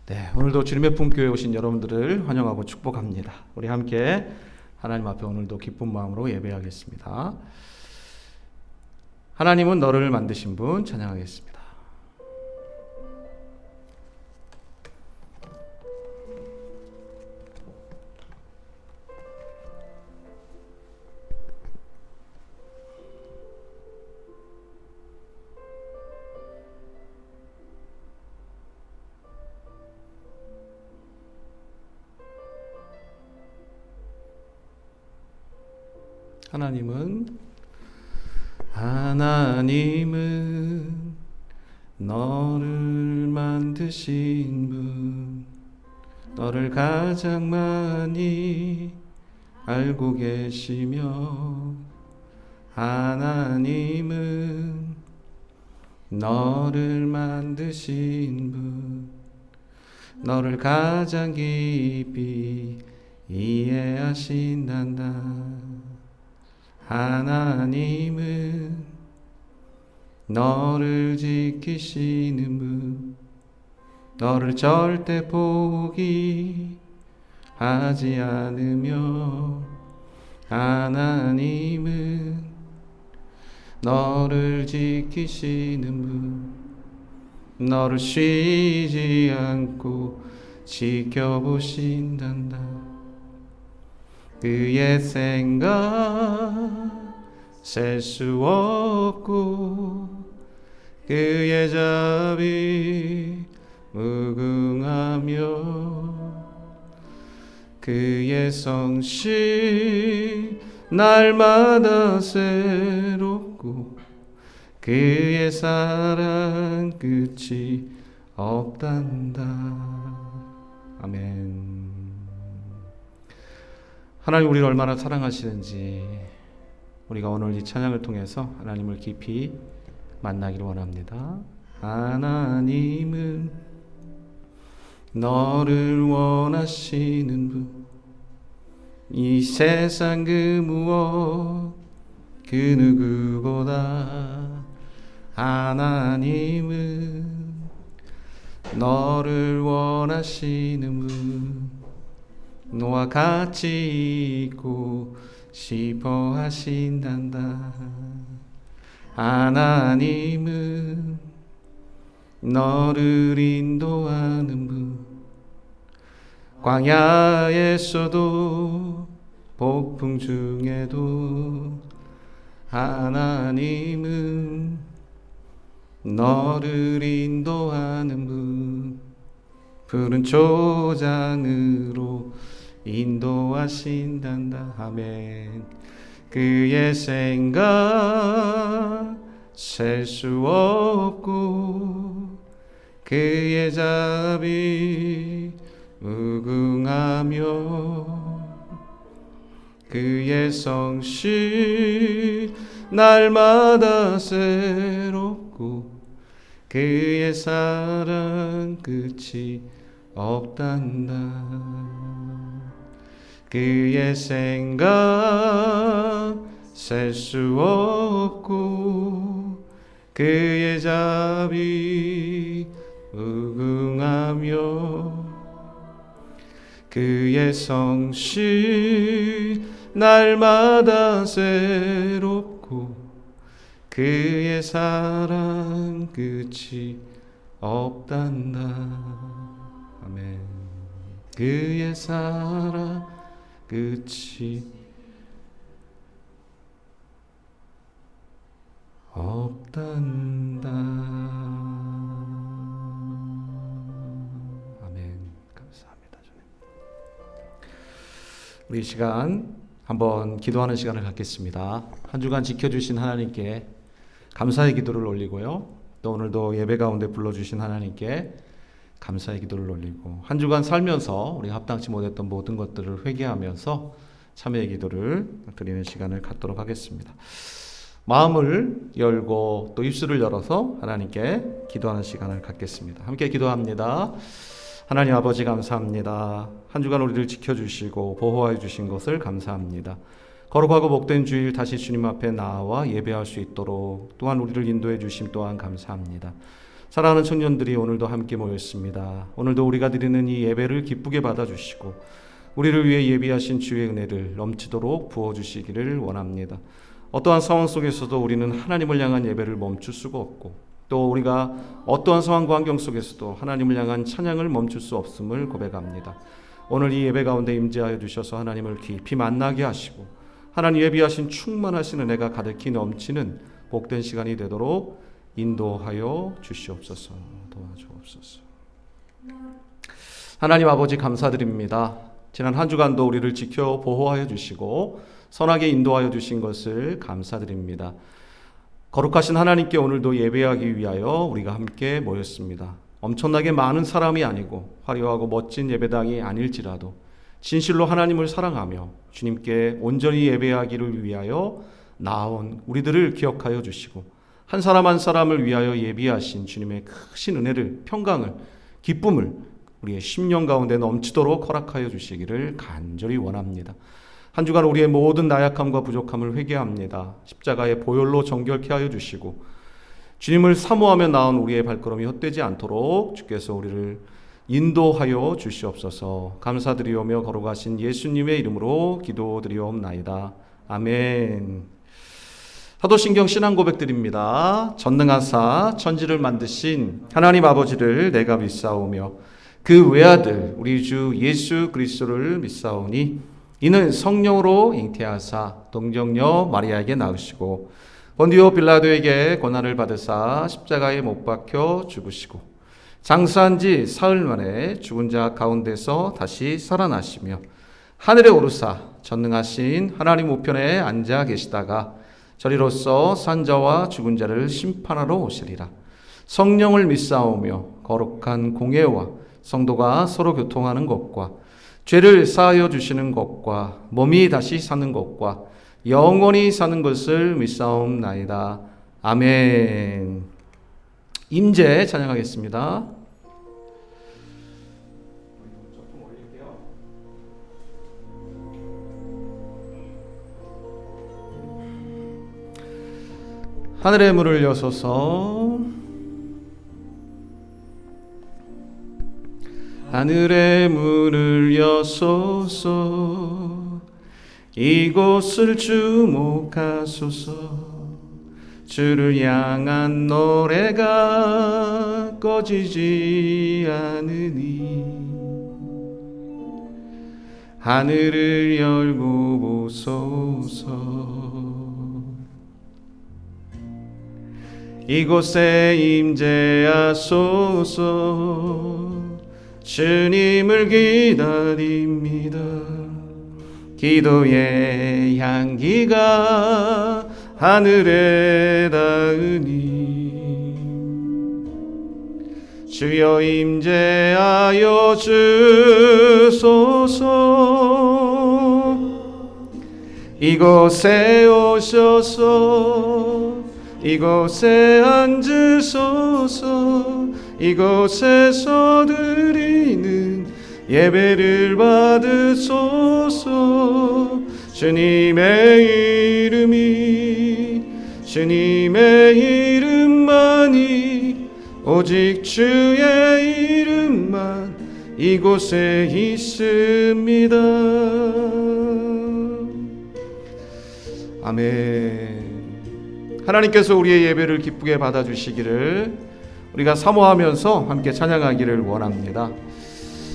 네, 오늘도 주님의 품교회 오신 여러분들을 환영하고 축복합니다. 우리 함께 하나님 앞에 오늘도 기쁜 마음으로 예배하겠습니다. 하나님은 너를 만드신 분 찬양하겠습니다. 하나님은 너를 만드신 분, 너를 가장 많이 알고 계시며, 하나님은 너를 만드신 분, 너를 가장 깊이 이해하신단다. 하나님은 너를 지키시는 분, 너를 절대 포기하지 않으며, 하나님은 너를 지키시는 분, 너를 쉬지 않고 지켜보신단다. 그의 생각 셀 수 없고 그의 자비 무궁하며 그의 성실 날마다 새롭고 그의 사랑 끝이 없단다. 아멘. 하나님 우리를 얼마나 사랑하시는지 우리가 오늘 이 찬양을 통해서 하나님을 깊이 만나기를 원합니다. 하나님은 너를 원하시는 분, 이 세상 그 무엇 그 누구보다 하나님은 너를 원하시는 분, 너와 같이 있고 싶어 하신단다. 하나님은 너를 인도하는 분, 광야에서도 폭풍 중에도 하나님은 너를 인도하는 분, 푸른 초장으로 인도하신단다. 아멘. 그의 생각 셀 수 없고 그의 자비 무궁하며 그의 성실 날마다 새롭고 그의 사랑 끝이 없단다. 그의 생각 셀 수 없고 그의 자비 무궁하며 그의 성실 날마다 새롭고 그의 사랑 끝이 없단다. 아멘. 그의 사랑 끝이 없단다. 아멘. 감사합니다. 주님. 우리 이 시간 한번 기도하는 시간을 갖겠습니다. 한 주간 지켜주신 하나님께 감사의 기도를 올리고요, 또 오늘도 예배 가운데 불러주신 하나님께 감사의 기도를 올리고, 한 주간 살면서 우리가 합당치 못했던 모든 것들을 회개하면서 참회의 기도를 드리는 시간을 갖도록 하겠습니다. 마음을 열고 또 입술을 열어서 하나님께 기도하는 시간을 갖겠습니다. 함께 기도합니다. 하나님 아버지 감사합니다. 한 주간 우리를 지켜주시고 보호해 주신 것을 감사합니다. 거룩하고 복된 주일 다시 주님 앞에 나와 예배할 수 있도록 또한 우리를 인도해 주심 또한 감사합니다. 사랑하는 청년들이 오늘도 함께 모였습니다. 오늘도 우리가 드리는 이 예배를 기쁘게 받아주시고 우리를 위해 예비하신 주의 은혜를 넘치도록 부어주시기를 원합니다. 어떠한 상황 속에서도 우리는 하나님을 향한 예배를 멈출 수가 없고, 또 우리가 어떠한 상황과 환경 속에서도 하나님을 향한 찬양을 멈출 수 없음을 고백합니다. 오늘 이 예배 가운데 임재하여 주셔서 하나님을 깊이 만나게 하시고 하나님 예비하신 충만하신 은혜가 가득히 넘치는 복된 시간이 되도록 인도하여 주시옵소서. 도와주옵소서. 하나님 아버지 감사드립니다. 지난 한 주간도 우리를 지켜 보호하여 주시고 선하게 인도하여 주신 것을 감사드립니다. 거룩하신 하나님께 오늘도 예배하기 위하여 우리가 함께 모였습니다. 엄청나게 많은 사람이 아니고 화려하고 멋진 예배당이 아닐지라도 진실로 하나님을 사랑하며 주님께 온전히 예배하기를 위하여 나온 우리들을 기억하여 주시고 한 사람 한 사람을 위하여 예비하신 주님의 크신 은혜를, 평강을, 기쁨을 우리의 심령 가운데 넘치도록 허락하여 주시기를 간절히 원합니다. 한 주간 우리의 모든 나약함과 부족함을 회개합니다. 십자가의 보혈로 정결케 하여 주시고 주님을 사모하며 나온 우리의 발걸음이 헛되지 않도록 주께서 우리를 인도하여 주시옵소서. 감사드리오며 거룩하신 예수님의 이름으로 기도드리옵나이다. 아멘. 사도신경 신앙 고백드립니다. 전능하사 천지를 만드신 하나님 아버지를 내가 믿사오며 그 외아들 우리 주 예수 그리스도를 믿사오니 이는 성령으로 잉태하사 동정녀 마리아에게 낳으시고 본디오 빌라도에게 고난을 받으사 십자가에 못 박혀 죽으시고 장사한 지 사흘 만에 죽은 자 가운데서 다시 살아나시며 하늘에 오르사 전능하신 하나님 우편에 앉아 계시다가 저리로서 산 자와 죽은 자를 심판하러 오시리라. 성령을 믿사오며 거룩한 공예와 성도가 서로 교통하는 것과 죄를 사하여 주시는 것과 몸이 다시 사는 것과 영원히 사는 것을 믿사옵나이다. 아멘. 임재 찬양하겠습니다. 하늘의 문을 여소서, 하늘의 문을 여소서, 이곳을 주목하소서. 주를 향한 노래가 꺼지지 않으니 하늘을 열고 보소서. 이곳에 임재하소서. 주님을 기다립니다. 기도의 향기가 하늘에 닿으니 주여 임재하여 주소서. 이곳에 오셔서 이곳에 앉으소서. 이곳에서 드리는 예배를 받으소서. 주님의 이름만이 오직 주의 이름만 이곳에 있습니다. 아멘. 하나님께서 우리의 예배를 기쁘게 받아주시기를 우리가 사모하면서 함께 찬양하기를 원합니다.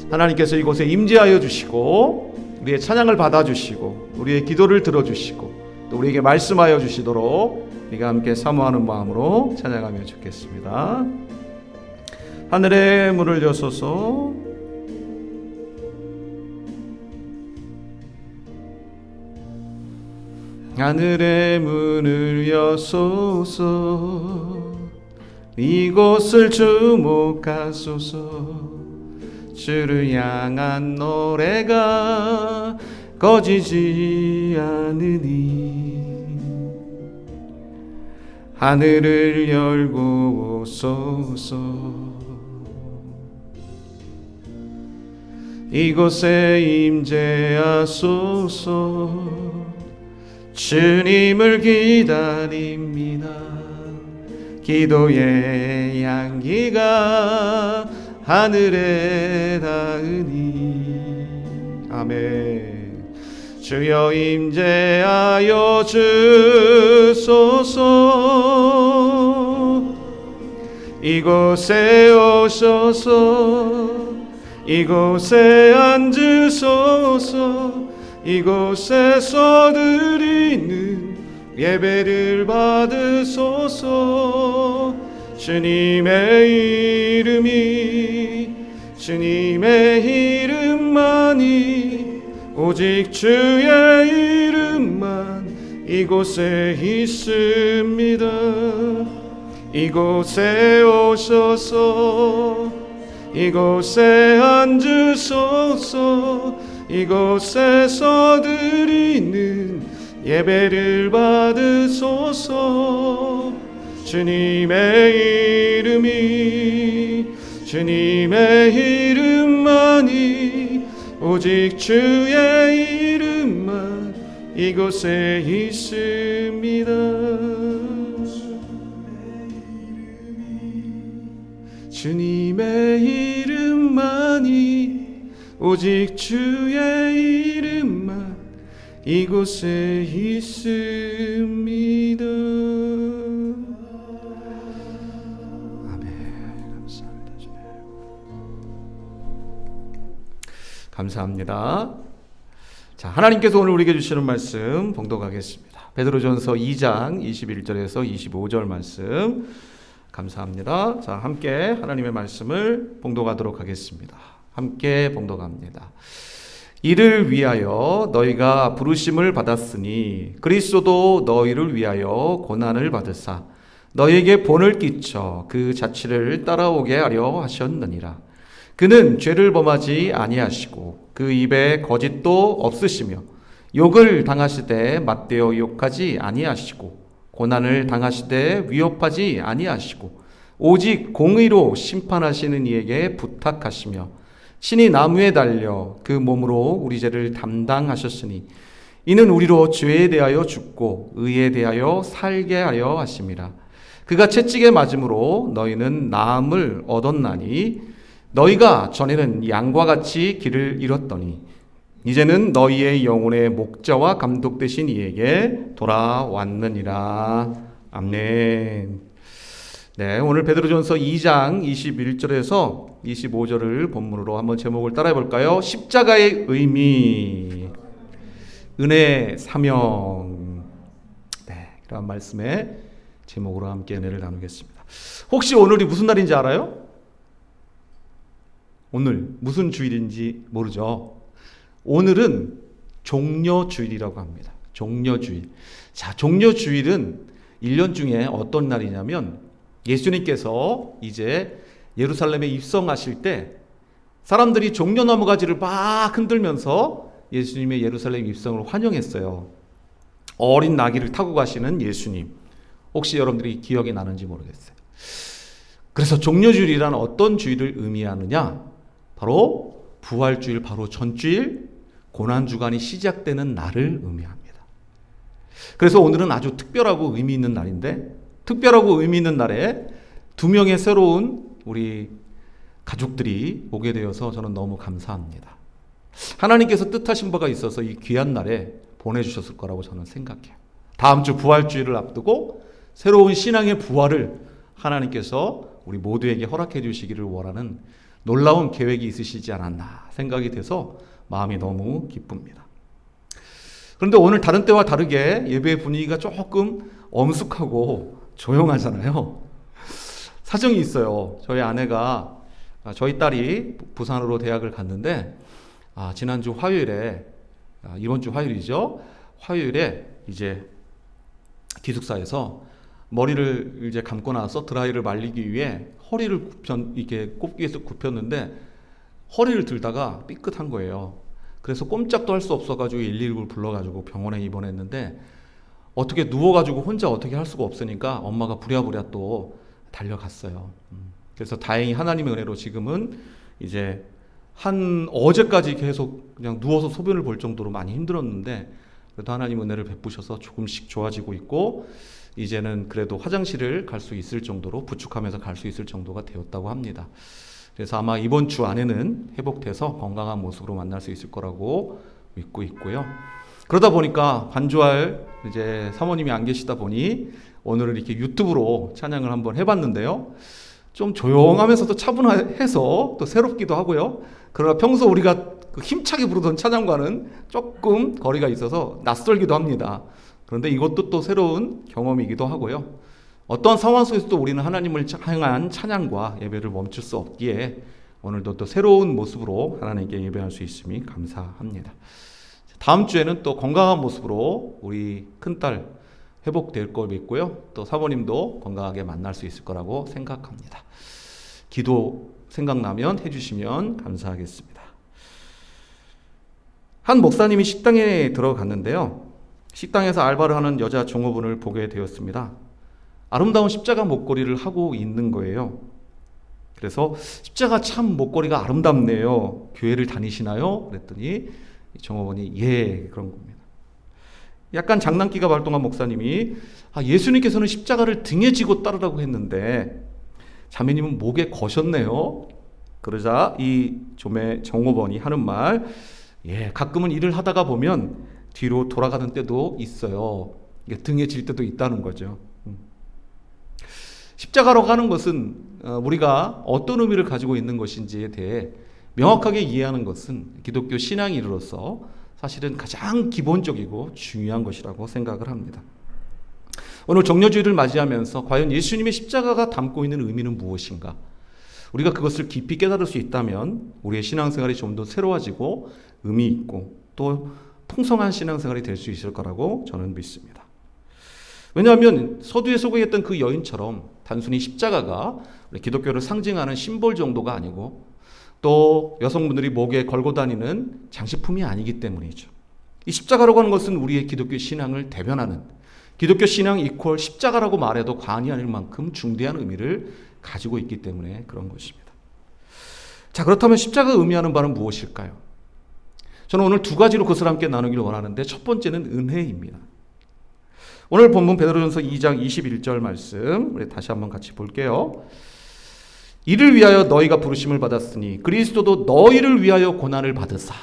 하나님께서 이곳에 임재하여 주시고 우리의 찬양을 받아주시고 우리의 기도를 들어주시고 또 우리에게 말씀하여 주시도록 우리가 함께 사모하는 마음으로 찬양하며 죽겠습니다. 하늘의 문을 여소서. 하늘의 문을 여소서. 이곳을 주목하소서. 주를 향한 노래가 꺼지지 않으니 하늘을 열고 오소서. 이곳에 임재하소서. 주님을 기다립니다. 기도의 향기가 하늘에 닿으니. 아멘. 주여 임재하여 주소서. 이곳에 오셔서 이곳에 앉으소서. 이곳에서 드리는 예배를 받으소서. 주님의 이름만이 오직 주의 이름만 이곳에 있습니다. 이곳에 오셔서 이곳에 앉으소서. 이곳에서 드리는 예배를 받으소서. 주님의 이름만이 오직 주의 이름만 이곳에 있습니다. 주님의 이름만이 오직 주의 이름만 이곳에 있습니다. 감사합니다. 자, 하나님께서 오늘 우리에게 주시는 말씀 봉독하겠습니다. 베드로전서 2장 21절에서 25절 말씀. 감사합니다. 자, 함께 하나님의 말씀을 봉독하도록 하겠습니다. 함께 봉독합니다. 이를 위하여 너희가 부르심을 받았으니 그리스도도 너희를 위하여 고난을 받으사 너희에게 본을 끼쳐 그 자취를 따라오게 하려 하셨느니라. 그는 죄를 범하지 아니하시고 그 입에 거짓도 없으시며 욕을 당하시되 맞대어 욕하지 아니하시고 고난을 당하시되 위협하지 아니하시고 오직 공의로 심판하시는 이에게 부탁하시며 친히 나무에 달려 그 몸으로 우리 죄를 담당하셨으니 이는 우리로 죄에 대하여 죽고 의에 대하여 살게 하려 하심이라. 그가 채찍에 맞음으로 너희는 나음을 얻었나니 너희가 전에는 양과 같이 길을 잃었더니 이제는 너희의 영혼의 목자와 감독 되신 이에게 돌아왔느니라. 아멘. 네, 오늘 베드로전서 2장 21절에서 25절을 본문으로 한번 제목을 따라해 볼까요? 십자가의 의미, 은혜의 사명. 네, 이런 말씀의 제목으로 함께 은혜를 나누겠습니다. 혹시 오늘이 무슨 날인지 알아요? 오늘 무슨 주일인지 모르죠? 오늘은 종려주일이라고 합니다. 종려주일. 자, 종려주일은 1년 중에 어떤 날이냐면 예수님께서 이제 예루살렘에 입성하실 때 사람들이 종려나무 가지를 막 흔들면서 예수님의 예루살렘 입성을 환영했어요. 어린 나귀를 타고 가시는 예수님. 혹시 여러분들이 기억이 나는지 모르겠어요. 그래서 종려주일이란 어떤 주일을 의미하느냐? 바로 부활주일, 바로 전주일, 고난주간이 시작되는 날을 의미합니다. 그래서 오늘은 아주 특별하고 의미 있는 날인데, 특별하고 의미 있는 날에 2명의 새로운 우리 가족들이 오게 되어서 저는 너무 감사합니다. 하나님께서 뜻하신 바가 있어서 이 귀한 날에 보내주셨을 거라고 저는 생각해요. 다음 주 부활주일을 앞두고 새로운 신앙의 부활을 하나님께서 우리 모두에게 허락해 주시기를 원하는 놀라운 계획이 있으시지 않았나 생각이 돼서 마음이 너무 기쁩니다. 그런데 오늘 다른 때와 다르게 예배 분위기가 조금 엄숙하고 조용하잖아요. 사정이 있어요. 저희 아내가, 저희 딸이 부산으로 대학을 갔는데 지난주 화요일에, 이번 주 화요일이죠. 화요일에 이제 기숙사에서 머리를 이제 감고 나서 드라이를 말리기 위해 허리를 이렇게 꼽기에서 굽혔는데 허리를 들다가 삐끗한 거예요. 그래서 꼼짝도 할 수 없어가지고 119를 불러가지고 병원에 입원했는데 어떻게 누워가지고 혼자 어떻게 할 수가 없으니까 엄마가 부랴부랴 또 달려갔어요. 그래서 다행히 하나님의 은혜로 지금은 이제 한 어제까지 계속 그냥 누워서 소변을 볼 정도로 많이 힘들었는데 그래도 하나님 은혜를 베푸셔서 조금씩 좋아지고 있고 이제는 그래도 화장실을 갈 수 있을 정도로 부축하면서 갈 수 있을 정도가 되었다고 합니다. 그래서 아마 이번 주 안에는 회복돼서 건강한 모습으로 만날 수 있을 거라고 믿고 있고요. 그러다 보니까 반주할 이제 사모님이 안 계시다 보니 오늘은 이렇게 유튜브로 찬양을 한번 해봤는데요. 좀 조용하면서도 차분해서 또 새롭기도 하고요. 그러나 평소 우리가 힘차게 부르던 찬양과는 조금 거리가 있어서 낯설기도 합니다. 그런데 이것도 또 새로운 경험이기도 하고요. 어떤 상황 속에서도 우리는 하나님을 향한 찬양과 예배를 멈출 수 없기에 오늘도 또 새로운 모습으로 하나님께 예배할 수 있음이 감사합니다. 다음 주에는 또 건강한 모습으로 우리 큰딸 회복될 걸 믿고요. 또 사모님도 건강하게 만날 수 있을 거라고 생각합니다. 기도 생각나면 해주시면 감사하겠습니다. 한 목사님이 식당에 들어갔는데요. 식당에서 알바를 하는 여자 종업원을 보게 되었습니다. 아름다운 십자가 목걸이를 하고 있는 거예요. 그래서 십자가 참 목걸이가 아름답네요. 교회를 다니시나요? 그랬더니 종업원이 예, 그런 겁니다. 약간 장난기가 발동한 목사님이 예수님께서는 십자가를 등에 지고 따르라고 했는데 자매님은 목에 거셨네요. 그러자 이 종업원이 하는 말, 예, 가끔은 일을 하다가 보면 뒤로 돌아가는 때도 있어요. 이게 등에 질 때도 있다는 거죠. 십자가로 가는 것은 우리가 어떤 의미를 가지고 있는 것인지에 대해 명확하게 이해하는 것은 기독교 신앙인으로서 사실은 가장 기본적이고 중요한 것이라고 생각을 합니다. 오늘 정료주일을 맞이하면서 과연 예수님의 십자가가 담고 있는 의미는 무엇인가? 우리가 그것을 깊이 깨달을 수 있다면 우리의 신앙생활이 좀 더 새로워지고 의미 있고 또 풍성한 신앙생활이 될 수 있을 거라고 저는 믿습니다. 왜냐하면 서두에 소개했던 그 여인처럼 단순히 십자가가 우리 기독교를 상징하는 심볼 정도가 아니고 또 여성분들이 목에 걸고 다니는 장식품이 아니기 때문이죠. 이 십자가라고 하는 것은 우리의 기독교 신앙을 대변하는, 기독교 신앙 이퀄 십자가라고 말해도 과언이 아닐 만큼 중대한 의미를 가지고 있기 때문에 그런 것입니다. 자, 그렇다면 십자가가 의미하는 바는 무엇일까요? 저는 오늘 두 가지로 그것을 함께 나누기를 원하는데 첫 번째는 은혜입니다. 오늘 본문 베드로전서 2장 21절 말씀 우리 다시 한번 같이 볼게요. 이를 위하여 너희가 부르심을 받았으니 그리스도도 너희를 위하여 고난을 받으사.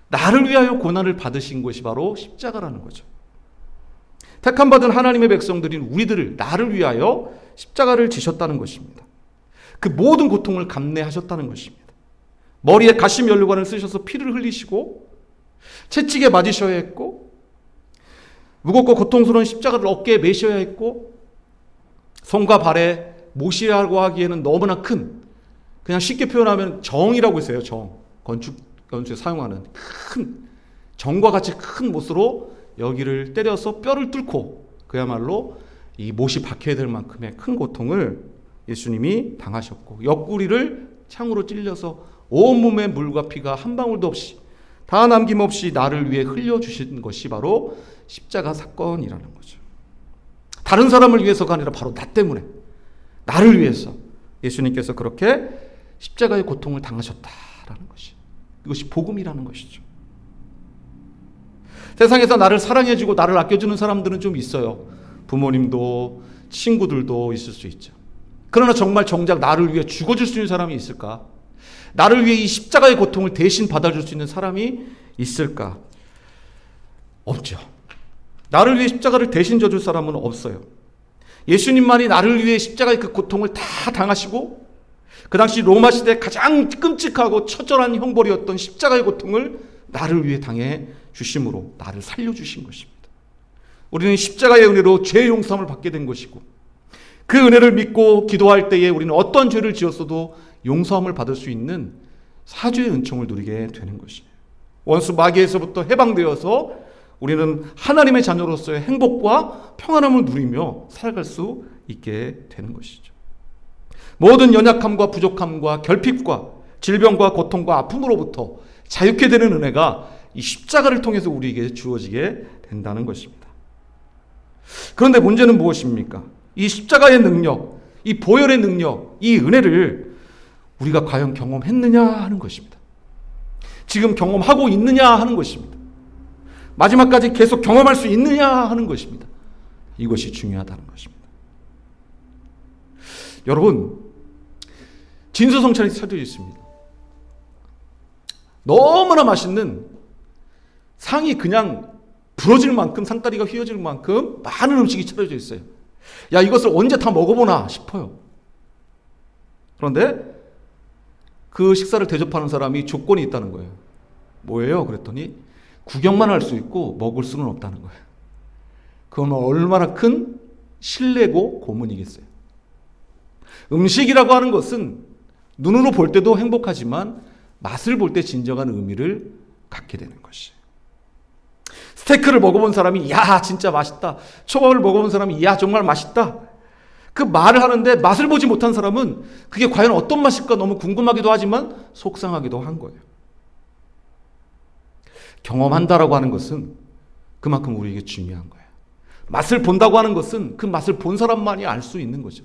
나를 위하여 고난을 받으신 것이 바로 십자가라는 거죠. 택함받은 하나님의 백성들인 우리들을, 나를 위하여 십자가를 지셨다는 것입니다. 그 모든 고통을 감내하셨다는 것입니다. 머리에 가시 연료관을 쓰셔서 피를 흘리시고 채찍에 맞으셔야 했고 무겁고 고통스러운 십자가를 어깨에 메셔야 했고 손과 발에 못이라고 하기에는 너무나 큰, 그냥 쉽게 표현하면 정이라고 했어요. 정. 건축에 사용하는 큰 정과 같이 큰 못으로 여기를 때려서 뼈를 뚫고 그야말로 이 못이 박혀야 될 만큼의 큰 고통을 예수님이 당하셨고 옆구리를 창으로 찔려서 온몸에 물과 피가 한 방울도 없이 다 남김없이 나를 위해 흘려주신 것이 바로 십자가 사건이라는 거죠. 다른 사람을 위해서가 아니라 바로 나 때문에, 나를 위해서 예수님께서 그렇게 십자가의 고통을 당하셨다라는 것이, 이것이 복음이라는 것이죠. 세상에서 나를 사랑해주고 나를 아껴주는 사람들은 좀 있어요. 부모님도 친구들도 있을 수 있죠. 그러나 정말 정작 나를 위해 죽어줄 수 있는 사람이 있을까? 나를 위해 이 십자가의 고통을 대신 받아줄 수 있는 사람이 있을까? 없죠. 나를 위해 십자가를 대신 져줄 사람은 없어요. 예수님만이 나를 위해 십자가의 그 고통을 다 당하시고 그 당시 로마 시대 가장 끔찍하고 처절한 형벌이었던 십자가의 고통을 나를 위해 당해 주심으로 나를 살려주신 것입니다. 우리는 십자가의 은혜로 죄 용서함을 받게 된 것이고 그 은혜를 믿고 기도할 때에 우리는 어떤 죄를 지었어도 용서함을 받을 수 있는 사죄의 은총을 누리게 되는 것이에요. 원수 마귀에서부터 해방되어서 우리는 하나님의 자녀로서의 행복과 평안함을 누리며 살아갈 수 있게 되는 것이죠. 모든 연약함과 부족함과 결핍과 질병과 고통과 아픔으로부터 자유케 되는 은혜가 이 십자가를 통해서 우리에게 주어지게 된다는 것입니다. 그런데 문제는 무엇입니까? 이 십자가의 능력, 이 보혈의 능력, 이 은혜를 우리가 과연 경험했느냐 하는 것입니다. 지금 경험하고 있느냐 하는 것입니다. 마지막까지 계속 경험할 수 있느냐 하는 것입니다. 이것이 중요하다는 것입니다. 여러분, 진수성찬이 차려져 있습니다. 너무나 맛있는 상이 그냥 부러질 만큼, 상다리가 휘어질 만큼 많은 음식이 차려져 있어요. 야, 이것을 언제 다 먹어보나 싶어요. 그런데 그 식사를 대접하는 사람이 조건이 있다는 거예요. 뭐예요? 그랬더니 구경만 할 수 있고 먹을 수는 없다는 거예요. 그건 얼마나 큰 신뢰고 고문이겠어요. 음식이라고 하는 것은 눈으로 볼 때도 행복하지만 맛을 볼 때 진정한 의미를 갖게 되는 것이에요. 스테이크를 먹어본 사람이 야 진짜 맛있다. 초밥을 먹어본 사람이 야 정말 맛있다. 그 말을 하는데 맛을 보지 못한 사람은 그게 과연 어떤 맛일까 너무 궁금하기도 하지만 속상하기도 한 거예요. 경험한다라고 하는 것은 그만큼 우리에게 중요한 거예요. 맛을 본다고 하는 것은 그 맛을 본 사람만이 알 수 있는 거죠.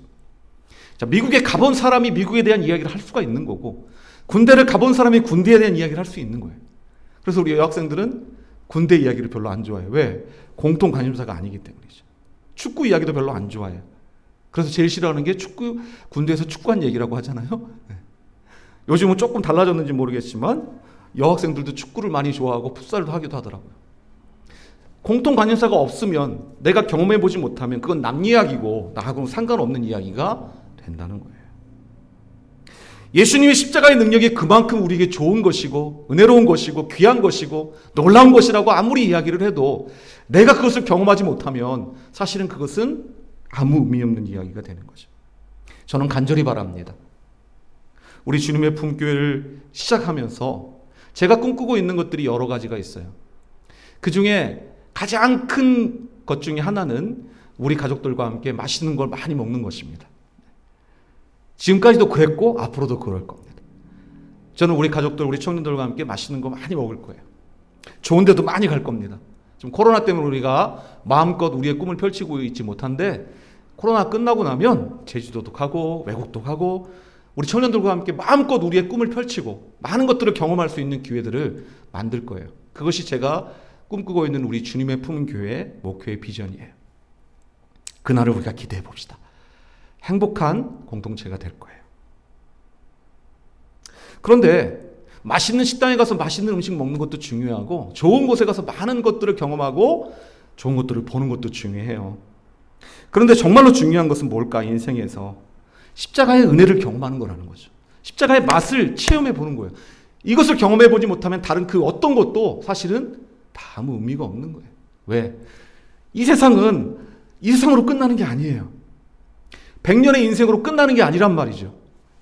자, 미국에 가본 사람이 미국에 대한 이야기를 할 수가 있는 거고, 군대를 가본 사람이 군대에 대한 이야기를 할 수 있는 거예요. 그래서 우리 여학생들은 군대 이야기를 별로 안 좋아해요. 왜? 공통 관심사가 아니기 때문이죠. 축구 이야기도 별로 안 좋아해요. 그래서 제일 싫어하는 게 군대에서 축구한 얘기라고 하잖아요. 네. 요즘은 조금 달라졌는지 모르겠지만 여학생들도 축구를 많이 좋아하고 풋살도 하기도 하더라고요. 공통 관심사가 없으면, 내가 경험해보지 못하면 그건 남 이야기고 나하고는 상관없는 이야기가 된다는 거예요. 예수님의 십자가의 능력이 그만큼 우리에게 좋은 것이고 은혜로운 것이고 귀한 것이고 놀라운 것이라고 아무리 이야기를 해도 내가 그것을 경험하지 못하면 사실은 그것은 아무 의미 없는 이야기가 되는 거죠. 저는 간절히 바랍니다. 우리 주님의 품교회를 시작하면서 제가 꿈꾸고 있는 것들이 여러 가지가 있어요. 그 중에 가장 큰 것 중에 하나는 우리 가족들과 함께 맛있는 걸 많이 먹는 것입니다. 지금까지도 그랬고 앞으로도 그럴 겁니다. 저는 우리 가족들, 우리 청년들과 함께 맛있는 거 많이 먹을 거예요. 좋은 데도 많이 갈 겁니다. 지금 코로나 때문에 우리가 마음껏 우리의 꿈을 펼치고 있지 못한데, 코로나 끝나고 나면 제주도도 가고 외국도 가고 우리 청년들과 함께 마음껏 우리의 꿈을 펼치고 많은 것들을 경험할 수 있는 기회들을 만들 거예요. 그것이 제가 꿈꾸고 있는 우리 주님의 품은 교회의 목표의 비전이에요. 그날을 우리가 기대해 봅시다. 행복한 공동체가 될 거예요. 그런데 맛있는 식당에 가서 맛있는 음식 먹는 것도 중요하고, 좋은 곳에 가서 많은 것들을 경험하고 좋은 것들을 보는 것도 중요해요. 그런데 정말로 중요한 것은 뭘까? 인생에서 십자가의 은혜를 경험하는 거라는 거죠. 십자가의 맛을 체험해 보는 거예요. 이것을 경험해 보지 못하면 다른 그 어떤 것도 사실은 다 아무 의미가 없는 거예요. 왜? 이 세상은 이 세상으로 끝나는 게 아니에요. 100년의 인생으로 끝나는 게 아니란 말이죠.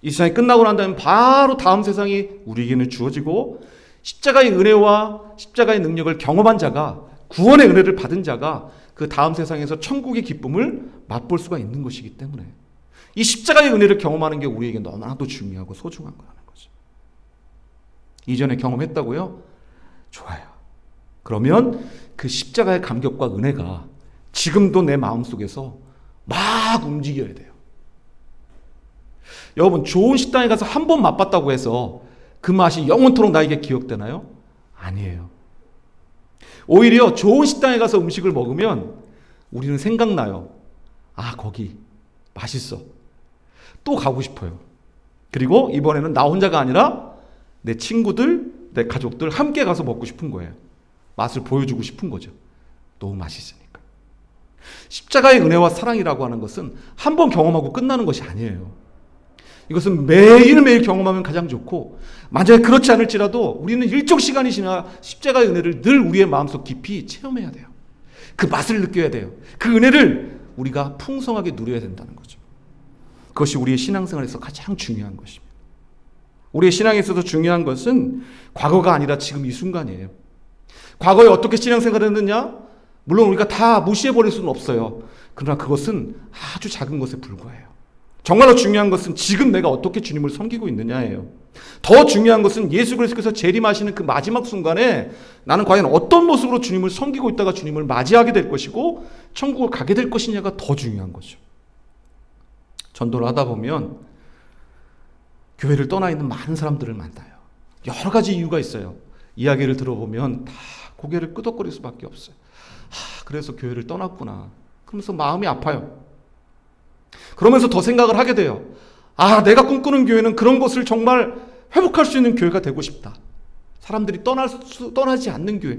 이 세상이 끝나고 난 다음에 바로 다음 세상이 우리에게는 주어지고, 십자가의 은혜와 십자가의 능력을 경험한 자가, 구원의 은혜를 받은 자가 그 다음 세상에서 천국의 기쁨을 맛볼 수가 있는 것이기 때문에 이 십자가의 은혜를 경험하는 게 우리에게 너무나도 중요하고 소중한 거라는 거죠. 이전에 경험했다고요? 좋아요. 그러면 그 십자가의 감격과 은혜가 지금도 내 마음속에서 막 움직여야 돼요. 여러분, 좋은 식당에 가서 한 번 맛봤다고 해서 그 맛이 영원토록 나에게 기억되나요? 아니에요. 오히려 좋은 식당에 가서 음식을 먹으면 우리는 생각나요. 아, 거기 맛있어. 또 가고 싶어요. 그리고 이번에는 나 혼자가 아니라 내 친구들, 내 가족들 함께 가서 먹고 싶은 거예요. 맛을 보여주고 싶은 거죠. 너무 맛있으니까. 십자가의 은혜와 사랑이라고 하는 것은 한 번 경험하고 끝나는 것이 아니에요. 이것은 매일매일 경험하면 가장 좋고, 만약에 그렇지 않을지라도 우리는 일정 시간이 지나 십자가의 은혜를 늘 우리의 마음속 깊이 체험해야 돼요. 그 맛을 느껴야 돼요. 그 은혜를 우리가 풍성하게 누려야 된다는 거죠. 그것이 우리의 신앙생활에서 가장 중요한 것입니다. 우리의 신앙에 있어서 중요한 것은 과거가 아니라 지금 이 순간이에요. 과거에 어떻게 신앙생활을 했느냐? 물론 우리가 다 무시해버릴 수는 없어요. 그러나 그것은 아주 작은 것에 불과해요. 정말로 중요한 것은 지금 내가 어떻게 주님을 섬기고 있느냐예요. 더 중요한 것은 예수 그리스도께서 재림하시는 그 마지막 순간에 나는 과연 어떤 모습으로 주님을 섬기고 있다가 주님을 맞이하게 될 것이고 천국을 가게 될 것이냐가 더 중요한 거죠. 전도를 하다 보면 교회를 떠나 있는 많은 사람들을 만나요. 여러 가지 이유가 있어요. 이야기를 들어보면 다 고개를 끄덕거릴 수밖에 없어요. 그래서 교회를 떠났구나. 그러면서 마음이 아파요. 그러면서 더 생각을 하게 돼요. 아, 내가 꿈꾸는 교회는 그런 것을 정말 회복할 수 있는 교회가 되고 싶다. 사람들이 떠나지 않는 교회.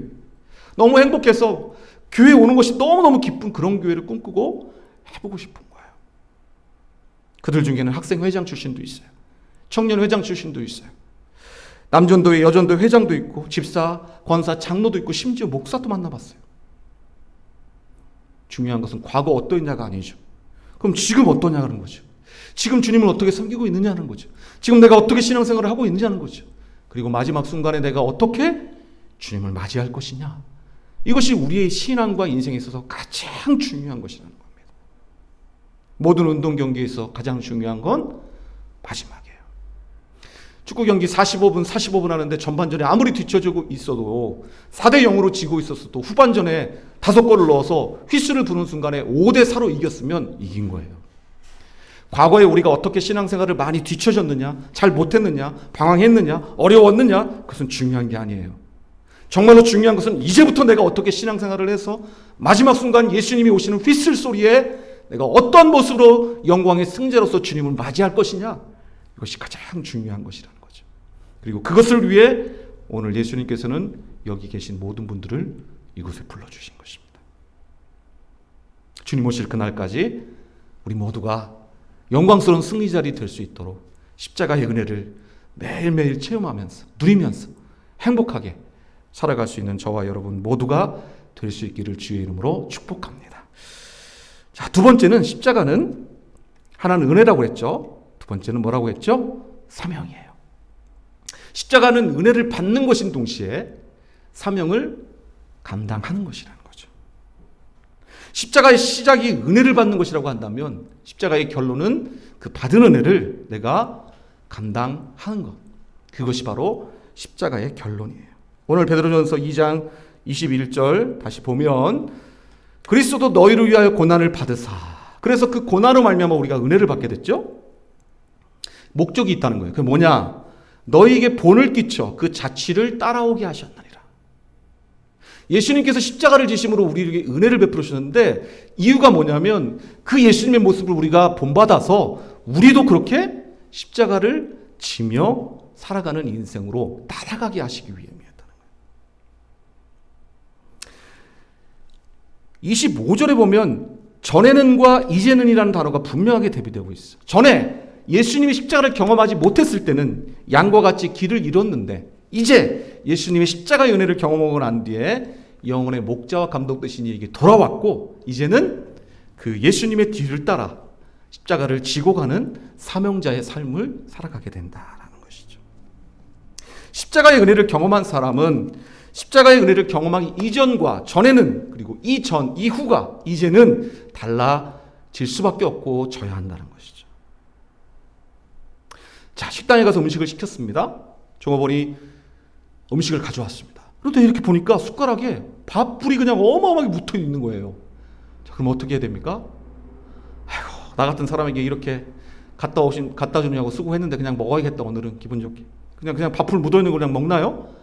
너무 행복해서 교회에 오는 것이 너무너무 기쁜 그런 교회를 꿈꾸고 해보고 싶은 거예요. 그들 중에는 학생회장 출신도 있어요. 청년회장 출신도 있어요. 남전도회, 여전도회 회장도 있고 집사, 권사, 장로도 있고 심지어 목사도 만나봤어요. 중요한 것은 과거 어떠했냐가 아니죠. 그럼 지금 어떠냐는 거죠. 지금 주님을 어떻게 섬기고 있느냐는 거죠. 지금 내가 어떻게 신앙생활을 하고 있느냐는 거죠. 그리고 마지막 순간에 내가 어떻게 주님을 맞이할 것이냐. 이것이 우리의 신앙과 인생에 있어서 가장 중요한 것이라는 겁니다. 모든 운동 경기에서 가장 중요한 건 마지막이에요. 축구 경기 45분 하는데 전반전에 아무리 뒤쳐지고 있어도 4대0으로 지고 있었어도 후반전에 5골을 넣어서 휘슬을 부는 순간에 5대4로 이겼으면 이긴 거예요. 과거에 우리가 어떻게 신앙생활을 많이 뒤쳐졌느냐, 잘 못했느냐, 방황했느냐, 어려웠느냐, 그것은 중요한 게 아니에요. 정말로 중요한 것은 이제부터 내가 어떻게 신앙생활을 해서 마지막 순간 예수님이 오시는 휘슬 소리에 내가 어떤 모습으로 영광의 승자로서 주님을 맞이할 것이냐, 이것이 가장 중요한 것이라는 거죠. 그리고 그것을 위해 오늘 예수님께서는 여기 계신 모든 분들을 이곳에 불러주신 것입니다. 주님 오실 그날까지 우리 모두가 영광스러운 승리자리 될 수 있도록 십자가의 은혜를 매일매일 체험하면서 누리면서 행복하게 살아갈 수 있는 저와 여러분 모두가 될 수 있기를 주의 이름으로 축복합니다. 자, 두 번째는 십자가는 하나는 은혜라고 했죠. 두 번째는 뭐라고 했죠? 사명이에요. 십자가는 은혜를 받는 것인 동시에 사명을 감당하는 것이라는 거죠. 십자가의 시작이 은혜를 받는 것이라고 한다면 십자가의 결론은 그 받은 은혜를 내가 감당하는 것. 그것이 바로 십자가의 결론이에요. 오늘 베드로전서 2장 21절 다시 보면 그리스도도 너희를 위하여 고난을 받으사. 그래서 그 고난으로 말미암아 우리가 은혜를 받게 됐죠. 목적이 있다는 거예요. 그게 뭐냐? 너희에게 본을 끼쳐 그 자취를 따라오게 하셨나니라. 예수님께서 십자가를 지심으로 우리에게 은혜를 베풀으셨는데 이유가 뭐냐면 그 예수님의 모습을 우리가 본받아서 우리도 그렇게 십자가를 지며 살아가는 인생으로 따라가게 하시기 위함이었다는 거예요. 25절에 보면 전에는과 이제는이라는 단어가 분명하게 대비되고 있어요. 전에 예수님이 십자가를 경험하지 못했을 때는 양과 같이 길을 잃었는데 이제 예수님의 십자가의 은혜를 경험하고 난 뒤에 영혼의 목자와 감독 되신 이에게 돌아왔고 이제는 그 예수님의 뒤를 따라 십자가를 지고 가는 사명자의 삶을 살아가게 된다라는 것이죠. 십자가의 은혜를 경험한 사람은 십자가의 은혜를 경험하기 이전과 전에는 그리고 이전, 이후가 이제는 달라질 수밖에 없고 져야 한다는 것이죠. 자, 식당에 가서 음식을 시켰습니다. 종업원이 음식을 가져왔습니다. 그런데 이렇게 보니까 숟가락에 밥풀이 그냥 어마어마하게 묻어 있는 거예요. 자, 그럼 어떻게 해야 됩니까? 아이고, 나 같은 사람에게 이렇게 갖다 주느냐고 수고했는데 그냥 먹어야겠다, 오늘은 기분 좋게. 그냥 밥풀 묻어 있는 걸 그냥 먹나요?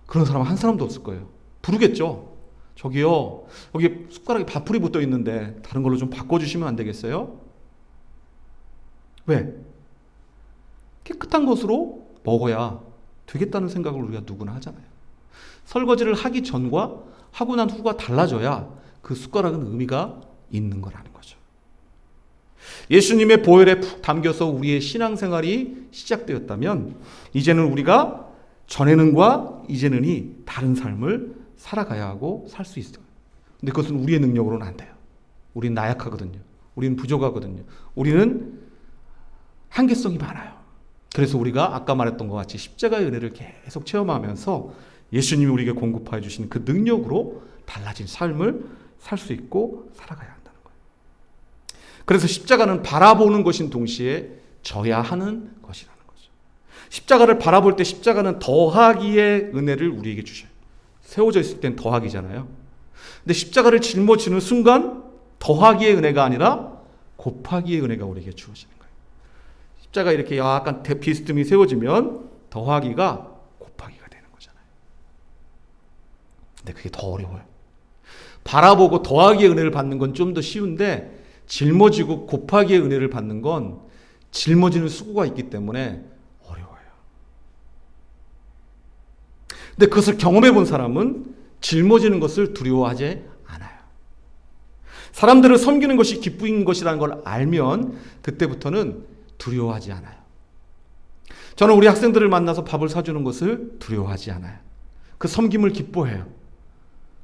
그런 사람은 한 사람도 없을 거예요. 부르겠죠. 저기요, 여기 숟가락에 밥풀이 묻어 있는데 다른 걸로 좀 바꿔주시면 안 되겠어요? 왜? 깨끗한 것으로 먹어야 되겠다는 생각을 우리가 누구나 하잖아요. 설거지를 하기 전과 하고 난 후가 달라져야 그 숟가락은 의미가 있는 거라는 거죠. 예수님의 보혈에 푹 담겨서 우리의 신앙생활이 시작되었다면 이제는 우리가 전에는과 이제는이 다른 삶을 살아가야 하고 살 수 있어요. 근데 그것은 우리의 능력으로는 안 돼요. 우리는 나약하거든요. 우리는 부족하거든요. 우리는 한계성이 많아요. 그래서 우리가 아까 말했던 것 같이 십자가의 은혜를 계속 체험하면서 예수님이 우리에게 공급하여 주신 그 능력으로 달라진 삶을 살 수 있고 살아가야 한다는 거예요. 그래서 십자가는 바라보는 것인 동시에 져야 하는 것이라는 거죠. 십자가를 바라볼 때 십자가는 더하기의 은혜를 우리에게 주셔요. 세워져 있을 땐 더하기잖아요. 근데 십자가를 짊어지는 순간 더하기의 은혜가 아니라 곱하기의 은혜가 우리에게 주어지는 거예요. 십자가 이렇게 약간 비스듬히 세워지면 더하기가 곱하기가 되는 거잖아요. 근데 그게 더 어려워요. 바라보고 더하기의 은혜를 받는 건 좀 더 쉬운데 짊어지고 곱하기의 은혜를 받는 건 짊어지는 수고가 있기 때문에 어려워요. 근데 그것을 경험해 본 사람은 짊어지는 것을 두려워하지 않아요. 사람들을 섬기는 것이 기쁨인 것이라는 걸 알면 그때부터는 두려워하지 않아요. 저는 우리 학생들을 만나서 밥을 사주는 것을 두려워하지 않아요. 그 섬김을 기뻐해요.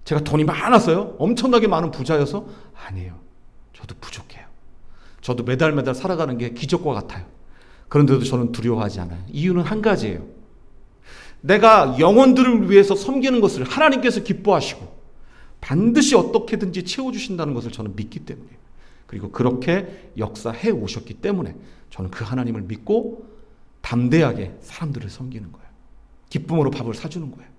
제가 돈이 많아서요? 엄청나게 많은 부자여서? 아니에요. 저도 부족해요. 저도 매달 살아가는 게 기적과 같아요. 그런데도 저는 두려워하지 않아요. 이유는 한 가지예요. 내가 영혼들을 위해서 섬기는 것을 하나님께서 기뻐하시고 반드시 어떻게든지 채워주신다는 것을 저는 믿기 때문이에요. 그리고 그렇게 역사해 오셨기 때문에 저는 그 하나님을 믿고 담대하게 사람들을 섬기는 거예요. 기쁨으로 밥을 사주는 거예요.